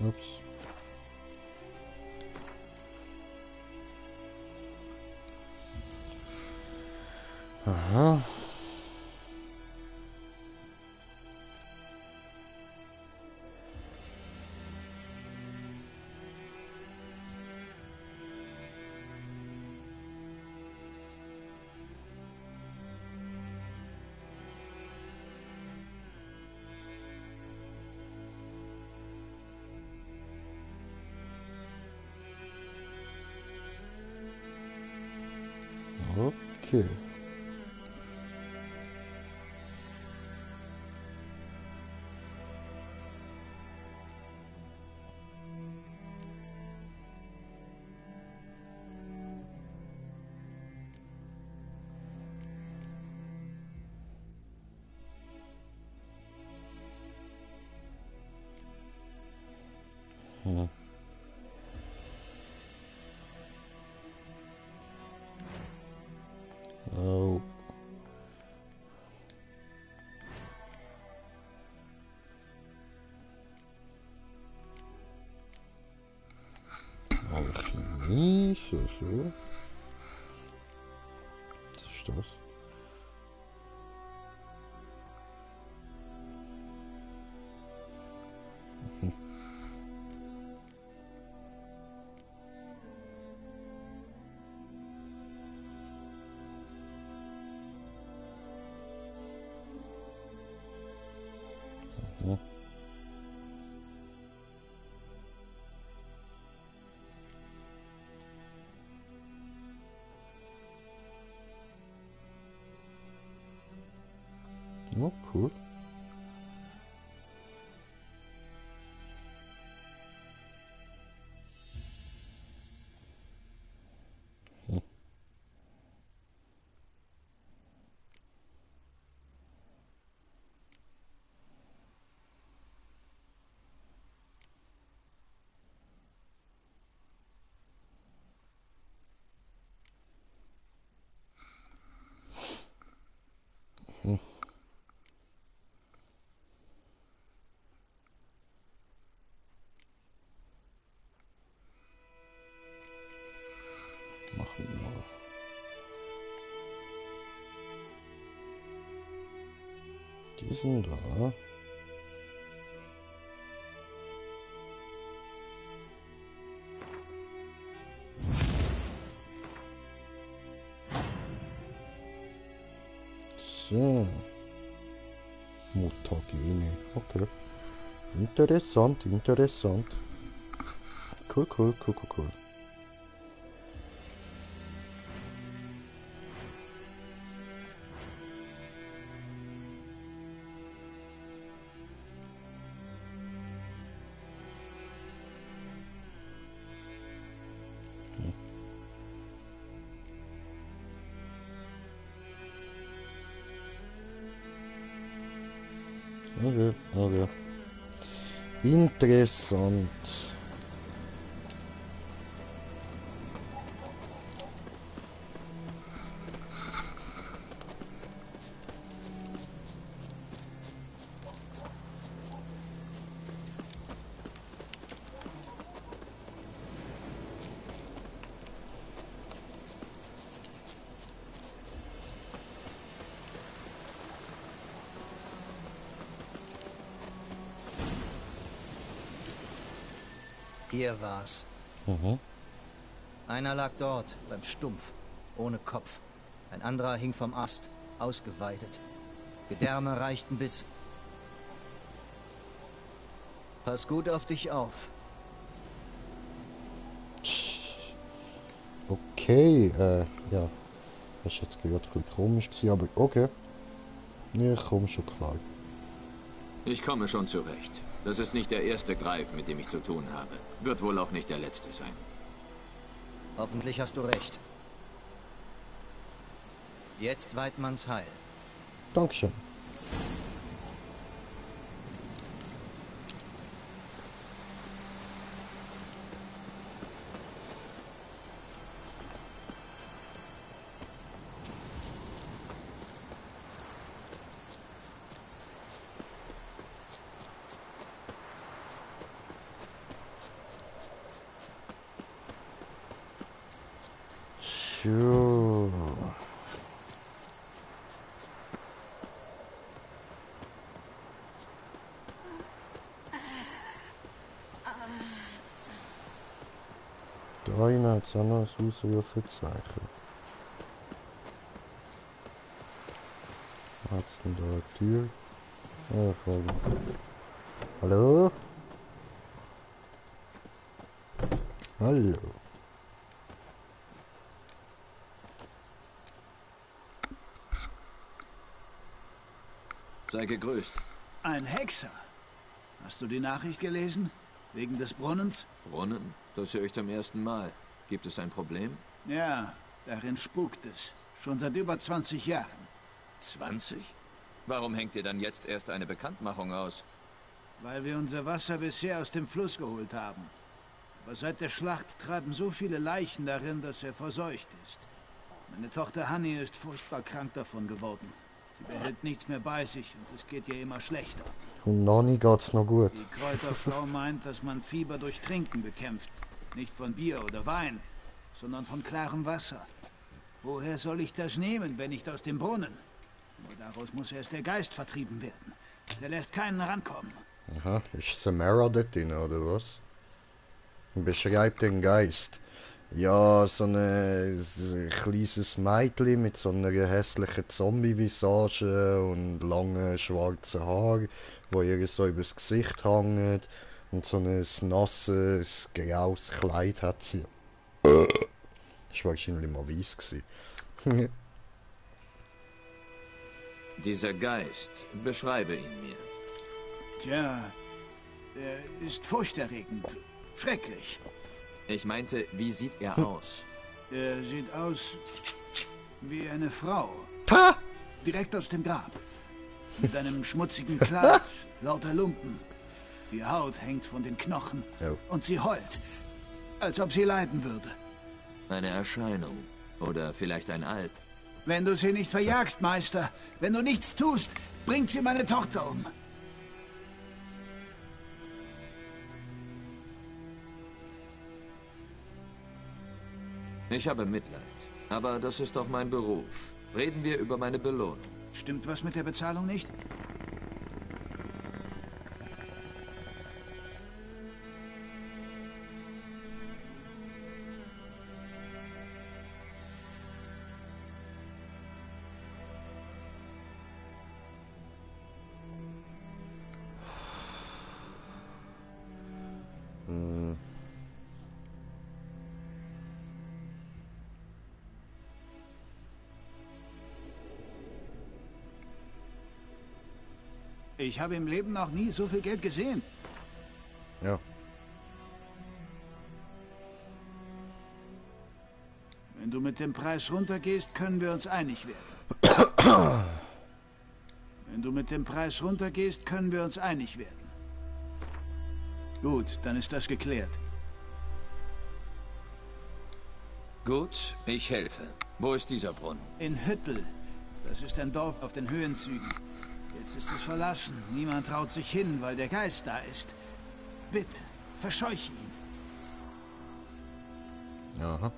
Ups. Aha. Okay. Scheiße, so. Was ist das? Oh, cool. Machen wir mal. Die sind da. So. Mutagene. Okay. Interessant, interessant. Cool, cool, cool, cool, cool. Okay, okay. Interessant. Hier war's. Einer lag dort, beim Stumpf, ohne Kopf. Ein anderer hing vom Ast, ausgeweidet. Gedärme reichten bis... Pass gut auf dich auf. Okay, ja. Das ist jetzt gerade ein bisschen komisch gewesen, aber okay. Ja, ich komme schon klar. Ich komme schon zurecht. Das ist nicht der erste Greif, mit dem ich zu tun habe. Wird wohl auch nicht der letzte sein. Hoffentlich hast du recht. Jetzt Weidmanns Heil. Dankeschön. So. Da einer hat es anders Ausrufezeichen. Hat's denn da eine Tür? Ja, voll. Hallo? Hallo? Sei gegrüßt. Ein Hexer. Hast du die Nachricht gelesen? Wegen des Brunnens? Brunnen? Das höre ich zum ersten Mal. Gibt es ein Problem? Ja, darin spukt es. Schon seit über 20 Jahren. 20? Warum hängt ihr dann jetzt erst eine Bekanntmachung aus? Weil wir unser Wasser bisher aus dem Fluss geholt haben. Aber seit der Schlacht treiben so viele Leichen darin, dass er verseucht ist. Meine Tochter Hanni ist furchtbar krank davon geworden. Sie behält nichts mehr bei sich und es geht ihr immer schlechter. Und Nani geht's noch gut. Die Kräuterfrau meint, dass man Fieber durch Trinken bekämpft. Nicht von Bier oder Wein, sondern von klarem Wasser. Woher soll ich das nehmen, wenn nicht aus dem Brunnen? Nur daraus muss erst der Geist vertrieben werden. Der lässt keinen rankommen. Aha, ist Samara dort drin, oder was? Beschreib den Geist. Ja, so ein kleines Mädchen mit so einer hässlichen Zombie-Visage und langen schwarzen Haaren, wo ihr so übers Gesicht hängt. Und so ein nasses, graues Kleid hat sie. Das war wahrscheinlich mal weiss gewesen. Dieser Geist, beschreibe ihn mir. Tja, er ist furchterregend. Schrecklich. Ich meinte, wie sieht er aus? Er sieht aus wie eine Frau. Direkt aus dem Grab. Mit einem schmutzigen Kleid, lauter Lumpen. Die Haut hängt von den Knochen und sie heult, als ob sie leiden würde. Eine Erscheinung. Oder vielleicht ein Alp. Wenn du sie nicht verjagst, Meister, wenn du nichts tust, bringt sie meine Tochter um. Ich habe Mitleid. Aber das ist doch mein Beruf. Reden wir über meine Belohnung. Stimmt was mit der Bezahlung nicht? Ich habe im Leben noch nie so viel Geld gesehen. Ja. Wenn du mit dem Preis runtergehst, können wir uns einig werden. Wenn du mit dem Preis runtergehst, können wir uns einig werden. Gut, dann ist das geklärt. Gut, ich helfe. Wo ist dieser Brunnen? In Hüttel. Das ist ein Dorf auf den Höhenzügen. Jetzt ist es verlassen. Niemand traut sich hin, weil der Geist da ist. Bitte, verscheuche ihn. Aha.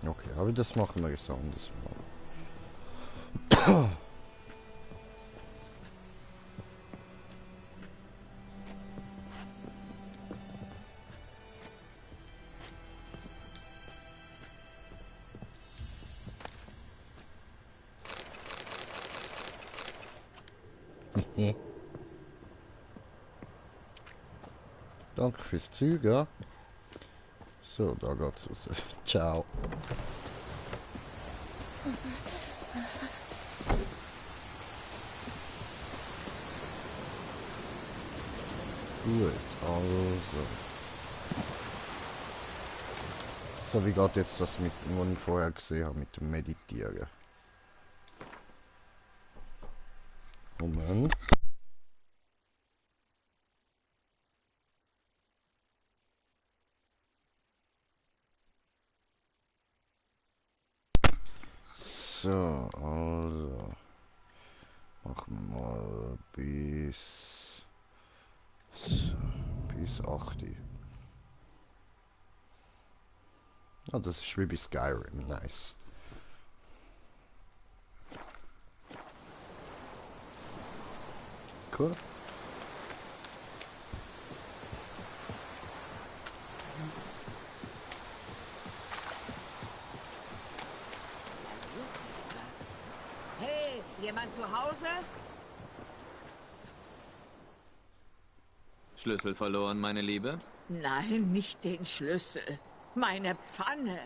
Okay, aber das machen wir jetzt anders mal. Danke fürs Zeug, ja. So, da geht's raus. Ciao. Gut, also. So, wie geht jetzt das mit, was ich vorher gesehen habe, mit dem Meditieren? Moment. So, also. Machen wir mal bis 8. Ah, das ist wie bei Skyrim, nice. Cool. Hey, jemand zu Hause? Schlüssel verloren, meine Liebe? Nein, nicht den Schlüssel. Meine Pfanne.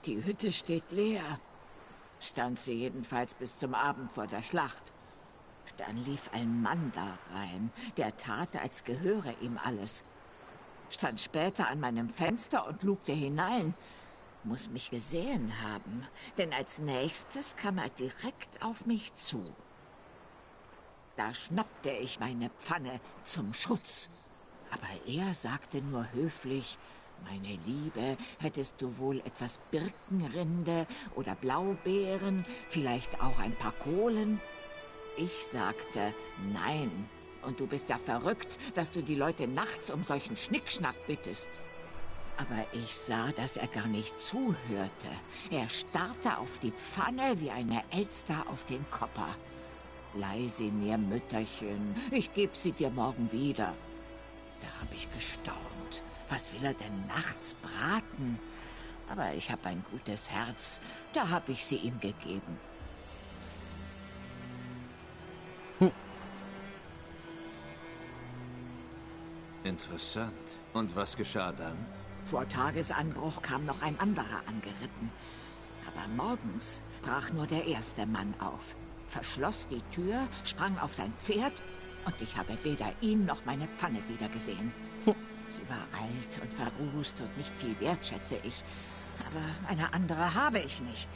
Die Hütte steht leer. Stand sie jedenfalls bis zum Abend vor der Schlacht. Dann lief ein Mann da rein, der tat, als gehöre ihm alles. Stand später an meinem Fenster und lugte hinein. Muss mich gesehen haben, denn als nächstes kam er direkt auf mich zu. Da schnappte ich meine Pfanne zum Schutz. Aber er sagte nur höflich: Meine Liebe, hättest du wohl etwas Birkenrinde oder Blaubeeren, vielleicht auch ein paar Kohlen? Ich sagte nein Und du bist ja verrückt, dass du die Leute nachts um solchen Schnickschnack bittest. Aber ich sah, dass er gar nicht zuhörte. Er starrte auf die Pfanne wie eine Elster auf den Kopper. Leih sie mir, Mütterchen. Ich geb sie dir morgen wieder. Da habe ich gestaunt. Was will er denn nachts braten? Aber ich habe ein gutes Herz. Da habe ich sie ihm gegeben. Interessant. Und was geschah dann? Vor Tagesanbruch kam noch ein anderer angeritten. Aber morgens brach nur der erste Mann auf, verschloss die Tür, sprang auf sein Pferd und ich habe weder ihn noch meine Pfanne wiedergesehen. Sie war alt und verrußt und nicht viel wert, schätze ich. Aber eine andere habe ich nicht.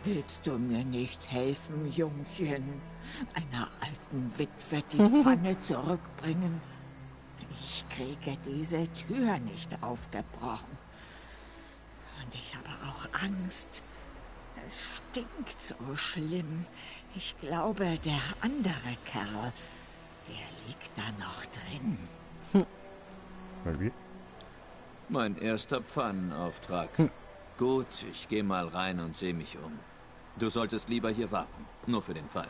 Willst du mir nicht helfen, Jungchen? Einer alten Witwe die Pfanne zurückbringen? Ich kriege diese Tür nicht aufgebrochen. Und ich habe auch Angst. Es stinkt so schlimm. Ich glaube, der andere Kerl, der liegt da noch drin. Maybe. Mein erster Pfannenauftrag. Gut, ich gehe mal rein und sehe mich um. Du solltest lieber hier warten. Nur für den Fall.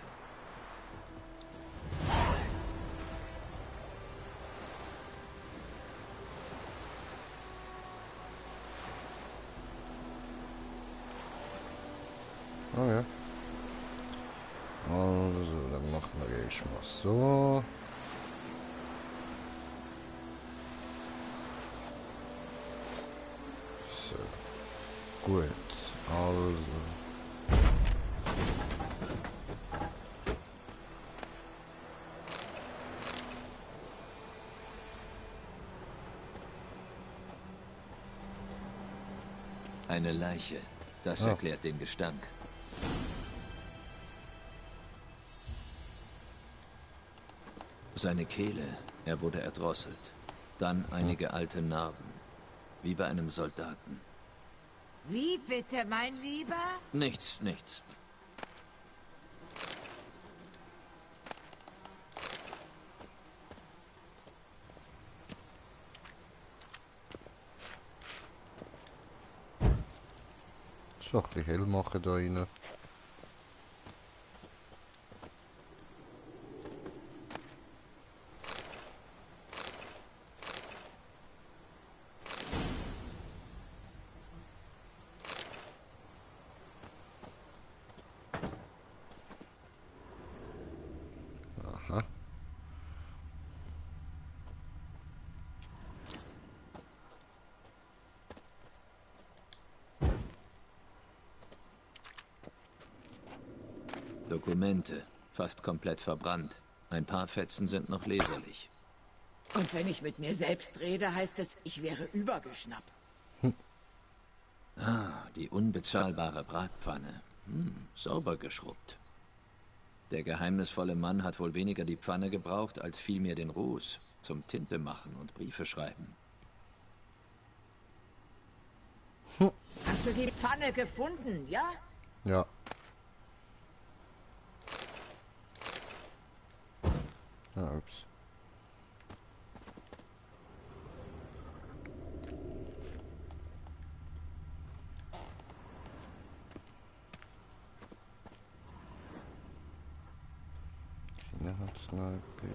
Oh ja. Also, dann machen wir erst mal so. So. Gut. Also. Eine Leiche. Das erklärt den Gestank. Seine Kehle, er wurde erdrosselt. Dann einige alte Narben. Wie bei einem Soldaten. Wie bitte, mein Lieber? Nichts, nichts. So, ein bisschen hell machen da rein. Aha. Dokumente, fast komplett verbrannt. Ein paar Fetzen sind noch leserlich. Und wenn ich mit mir selbst rede, heißt es, ich wäre übergeschnappt. Ah, die unbezahlbare Bratpfanne. Sauber geschrubbt. Der geheimnisvolle Mann hat wohl weniger die Pfanne gebraucht, als vielmehr den Ruß zum Tinte machen und Briefe schreiben. Hast du die Pfanne gefunden, ja? Ja. Ah, ups. Kinderarznei bis.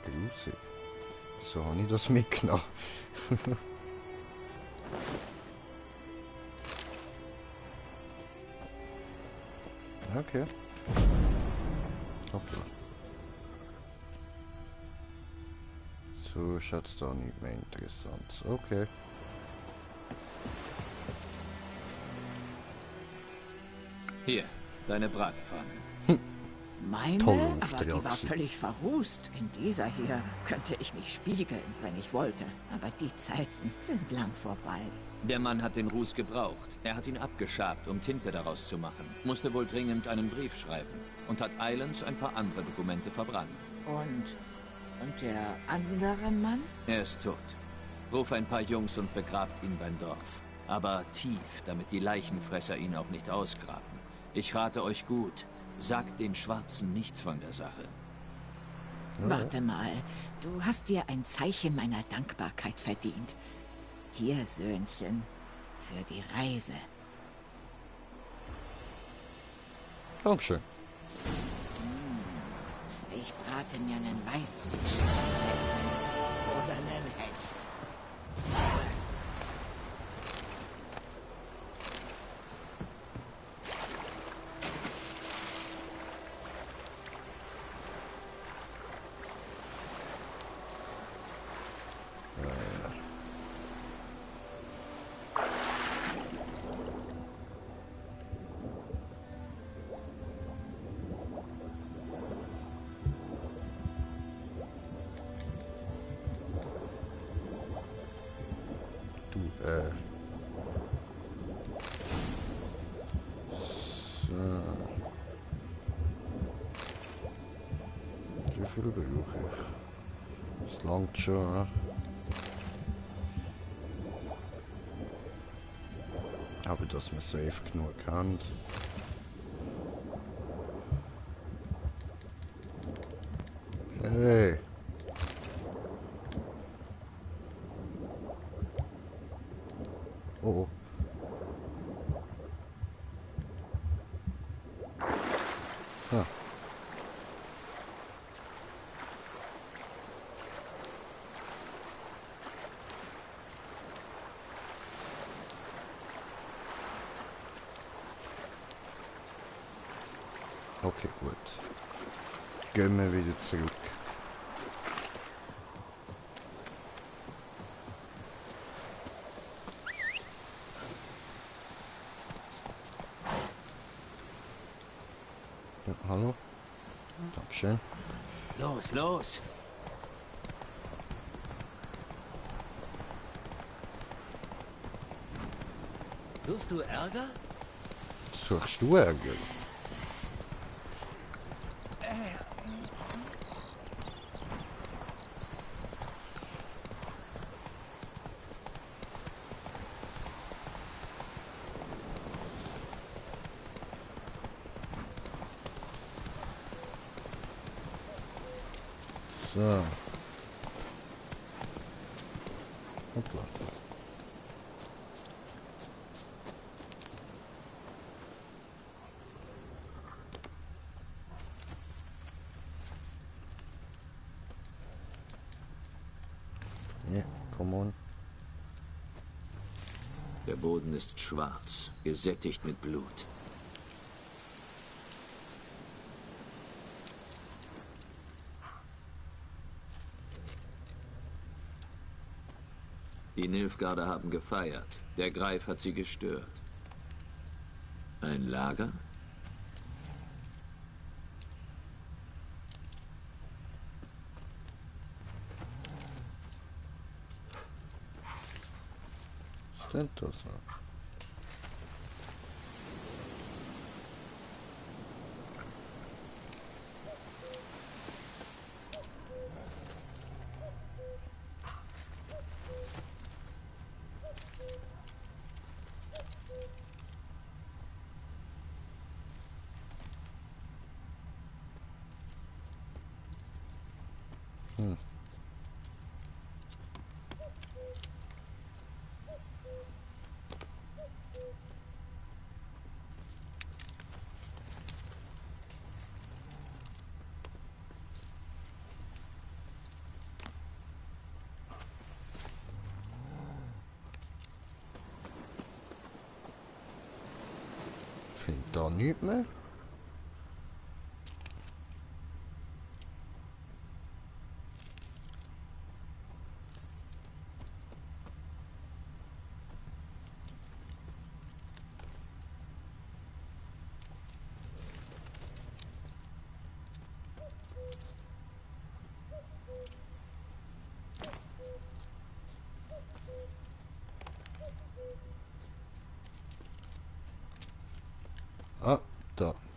Grusig. So habe ich das mitgenommen. Okay. Hoppla. So schaut's da nicht mehr interessant. Okay. Hier, deine Bratpfanne. Meine, Toll, aber die war völlig verrußt. In dieser hier könnte ich mich spiegeln, wenn ich wollte. Aber die Zeiten sind lang vorbei. Der Mann hat den Ruß gebraucht. Er hat ihn abgeschabt, um Tinte daraus zu machen. Musste wohl dringend einen Brief schreiben. Und hat Islands ein paar andere Dokumente verbrannt. Und der andere Mann? Er ist tot. Ruf ein paar Jungs und begrabt ihn beim Dorf. Aber tief, damit die Leichenfresser ihn auch nicht ausgraben. Ich rate euch gut. Sagt den Schwarzen nichts von der Sache. Warte mal, du hast dir ein Zeichen meiner Dankbarkeit verdient. Hier, Söhnchen, für die Reise. Dankeschön. Ich brate mir einen Weißfisch zum Essen oder einen Hecht. Wie viel brauche ich? Das langt schon, ne? Aber dass wir safe genug haben. Hey! Oh. Ah. Okay, gut. Gehen wir wieder zurück. Ja, hallo? Dankeschön. Los, los! Suchst du Ärger? Suchst du Ärger? So. Hoppla. Ja, come on. Der Boden ist schwarz, gesättigt mit Blut. Die Nilfgaarder haben gefeiert. Der Greif hat sie gestört. Ein Lager? Was ist denn das? Finde da nichts mehr.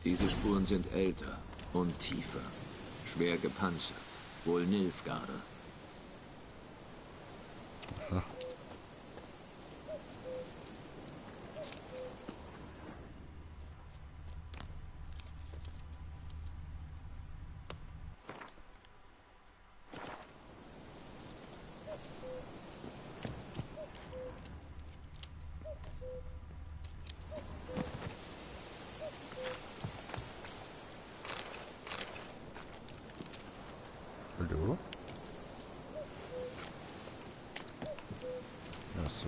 Diese Spuren sind älter und tiefer. Schwer gepanzert. Wohl Nilfgaarder. Aha. Hallo? Ach so.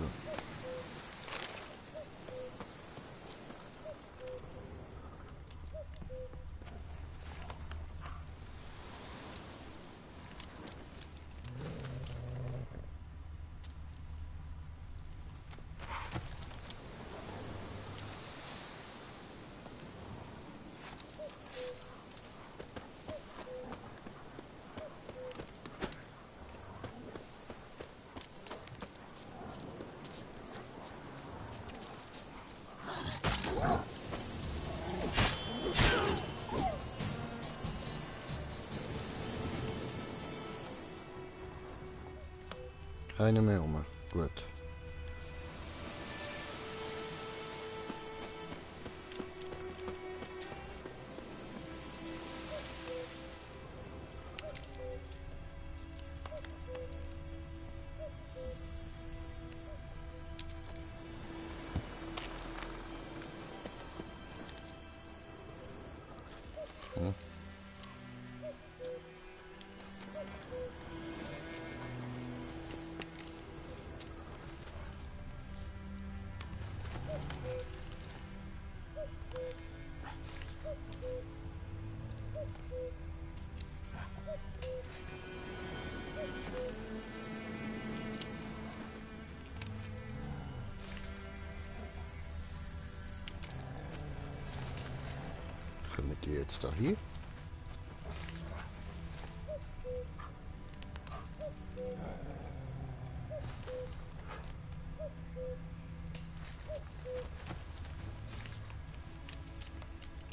Keine mehr um. Gut. Hm. Kommen die jetzt da hier?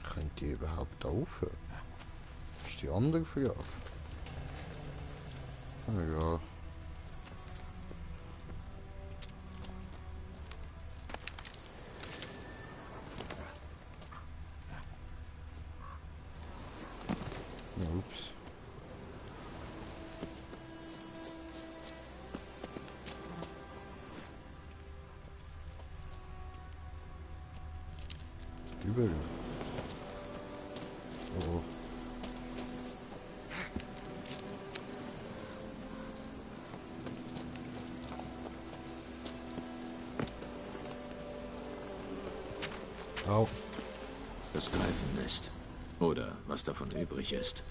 Können die überhaupt aufhören? Ist die andere Frage. Na ja. Ups. Überall. Oh. Au. Das Greifennest. Oder was davon übrig ist.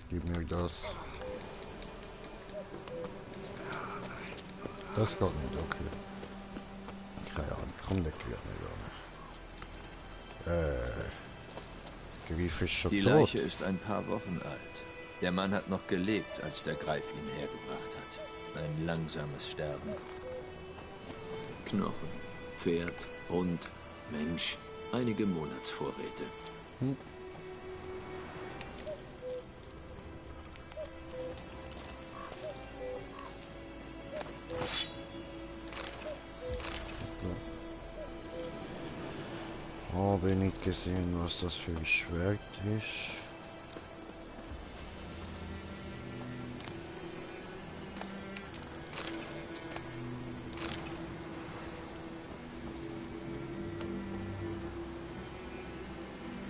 Gib mir das. Das geht nicht, okay. Keine Ahnung, komm, der geht nicht. Grief ist schon Die tot. Leiche ist ein paar Wochen alt. Der Mann hat noch gelebt, als der Greif ihn hergebracht hat. Ein langsames Sterben. Knochen, Pferd, Hund, Mensch, einige Monatsvorräte. Hm. Habe ich nicht gesehen, was das für ein Schwert ist.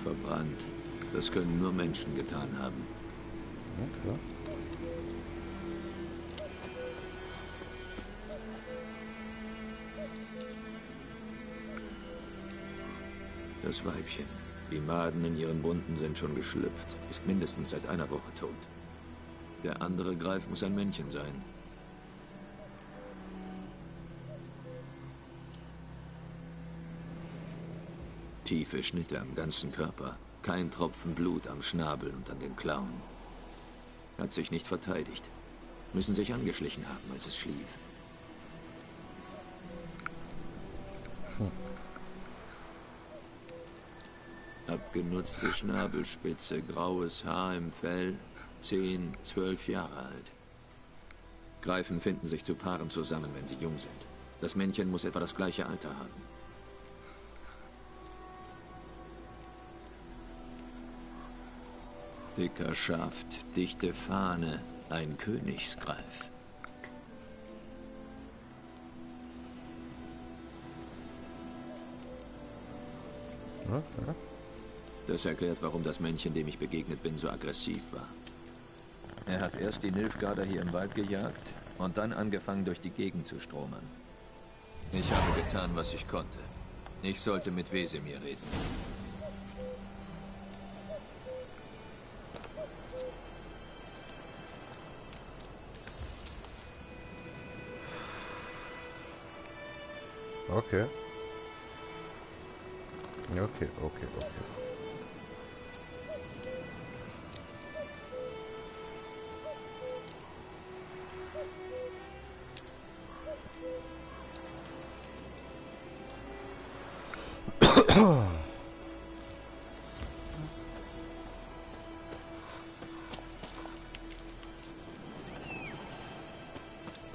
Verbrannt. Das können nur Menschen getan haben. Ja, klar. Das Weibchen. Die Maden in ihren Wunden sind schon geschlüpft. Ist mindestens seit einer Woche tot. Der andere Greif muss ein Männchen sein. Tiefe Schnitte am ganzen Körper. Kein Tropfen Blut am Schnabel und an den Klauen. Hat sich nicht verteidigt. Müssen sich angeschlichen haben, als es schlief. Abgenutzte Schnabelspitze, graues Haar im Fell, 10, 12 Jahre alt. Greifen finden sich zu Paaren zusammen, wenn sie jung sind. Das Männchen muss etwa das gleiche Alter haben. Dicker Schaft, dichte Fahne, ein Königsgreif. Okay. Das erklärt, warum das Männchen, dem ich begegnet bin, so aggressiv war. Er hat erst die Nilfgaarder hier im Wald gejagt und dann angefangen, durch die Gegend zu stromern. Ich habe getan, was ich konnte. Ich sollte mit Wesemir reden. Okay. Okay.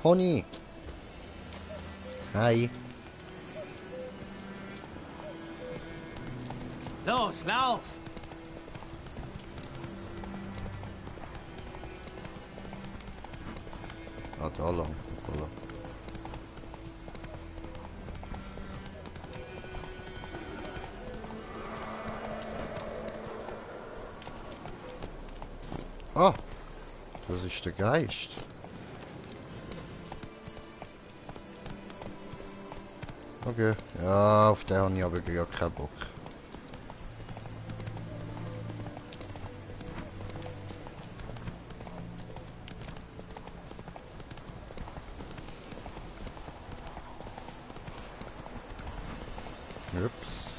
Pony. Hi. Los, lauf! Ah, da lang. Da lang. Ah, das ist der Geist. Okay, ja, auf den habe ich aber gar keinen Bock. Ups.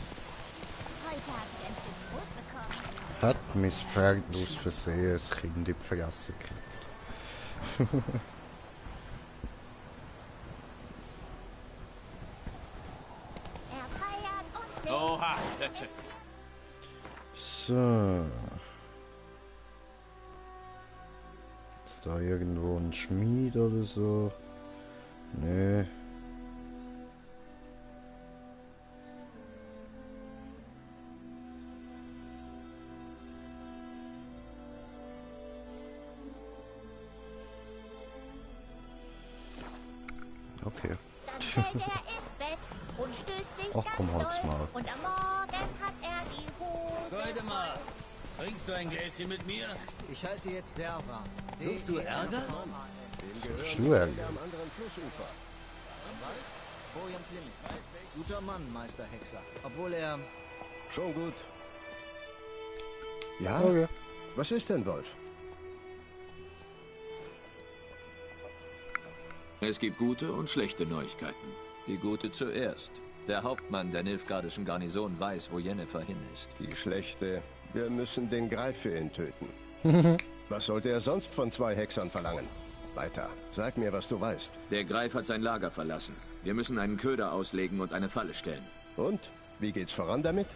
Hat missfragt aus Versehen das Kind in die Fresse gekriegt. Oha, that's it. So. Ist da irgendwo ein Schmied oder so? Nee. Okay. Dann fällt er ins Bett und stößt sich Ach komm, ganz halt's doll. Maul. Und am Morgen hat er die Hose. Goldemar, trinkst du ein Gläschen mit mir? Ich heiße jetzt Derwa. Suchst du Ärger? Schwör. Am anderen Flussufer. Bojan Klimit. Guter Mann, Meister Hexer. Obwohl er... Schon gut. Ja? Okay. Was ist denn, Wolf? Es gibt gute und schlechte Neuigkeiten. Die gute zuerst. Der Hauptmann der nilfgaardischen Garnison weiß, wo Yennefer hin ist. Die schlechte. Wir müssen den Greif für ihn töten. Was sollte er sonst von 2 Hexern verlangen? Weiter. Sag mir, was du weißt. Der Greif hat sein Lager verlassen. Wir müssen einen Köder auslegen und eine Falle stellen. Und? Wie geht's voran damit?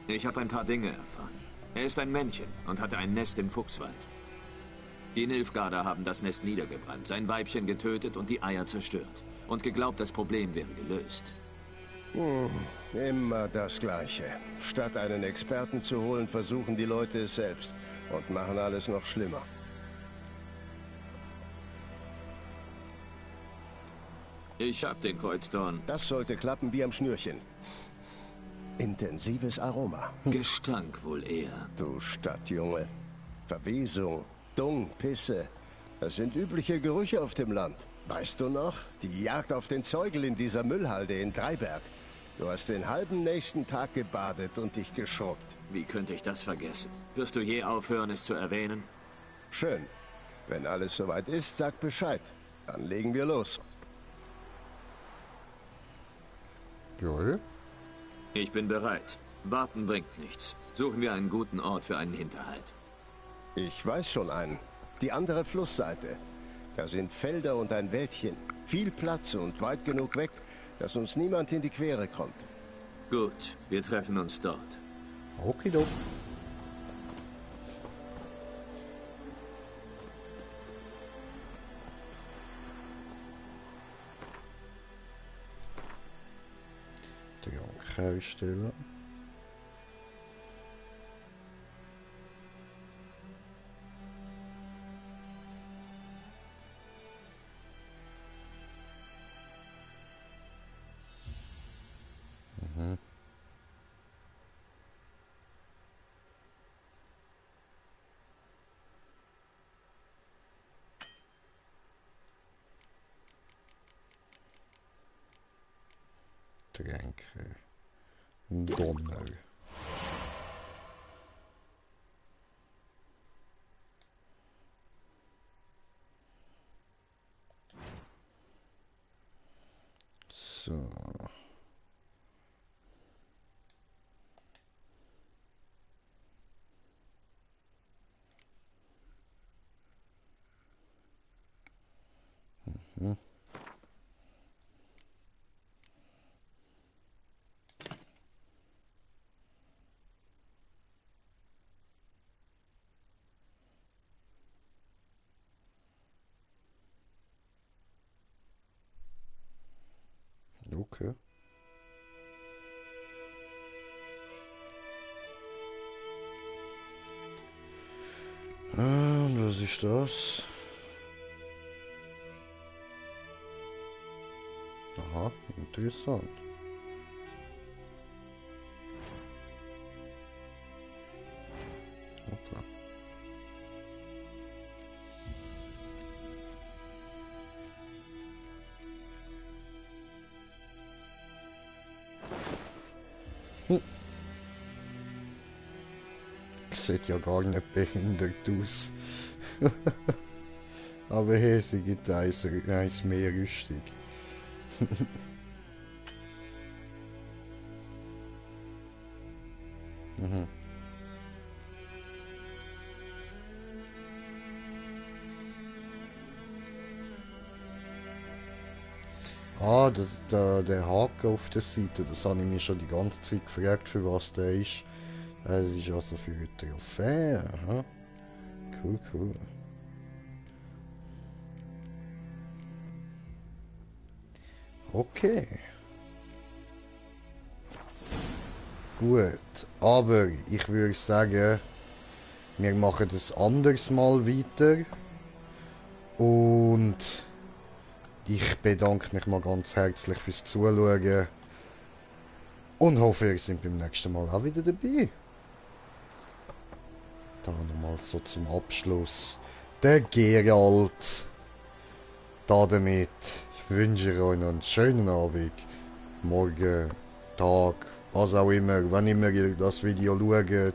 Ich habe ein paar Dinge erfahren. Er ist ein Männchen und hatte ein Nest im Fuchswald. Die Nilfgaarder haben das Nest niedergebrannt, sein Weibchen getötet und die Eier zerstört. Und geglaubt, das Problem wäre gelöst. Immer das Gleiche. Statt einen Experten zu holen, versuchen die Leute es selbst und machen alles noch schlimmer. Ich hab den Kreuzdorn. Das sollte klappen wie am Schnürchen. Intensives Aroma. Gestank wohl eher. Du Stadtjunge. Verwesung, Dung, Pisse. Das sind übliche Gerüche auf dem Land. Weißt du noch? Die Jagd auf den Zeugel in dieser Müllhalde in Dreiberg. Du hast den halben nächsten Tag gebadet und dich geschrubbt. Wie könnte ich das vergessen? Wirst du je aufhören, es zu erwähnen? Schön. Wenn alles soweit ist, sag Bescheid. Dann legen wir los. Jawohl. Ich bin bereit. Warten bringt nichts. Suchen wir einen guten Ort für einen Hinterhalt. Ich weiß schon einen. Die andere Flussseite. Da sind Felder und ein Wäldchen. Viel Platz und weit genug weg, dass uns niemand in die Quere kommt. Gut, wir treffen uns dort. Okidok. Trank herstellen. Tränke. Donner. So. Mhm. Okay. Und was ist das? Aha, interessant. Hoppla. Sieht ja gar nicht behindert aus. Aber hey, sie gibt eins mehr Rüstung. Mhm. Ah, der Haken auf der Seite, das habe ich mich schon die ganze Zeit gefragt, für was der ist. Es ist also für eine Trophäe, aha. Cool, cool. Okay. Gut, aber ich würde sagen, wir machen das anders mal weiter. Und ich bedanke mich mal ganz herzlich fürs Zuschauen. Und hoffe, ihr seid beim nächsten Mal auch wieder dabei. Da nochmal so zum Abschluss. Der Geralt. Damit wünsche ich euch noch einen schönen Abend. Morgen, Tag, was auch immer, wann immer ihr das Video schaut.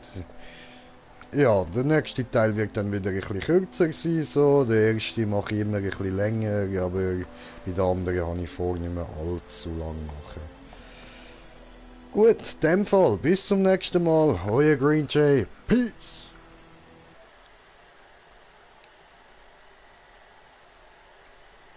Ja, der nächste Teil wird dann wieder ein bisschen kürzer sein, so. Der erste mache ich immer ein bisschen länger, aber bei den anderen habe ich vor, nicht mehr allzu lang machen. Gut, in dem Fall, bis zum nächsten Mal, euer Green Jay, Peace!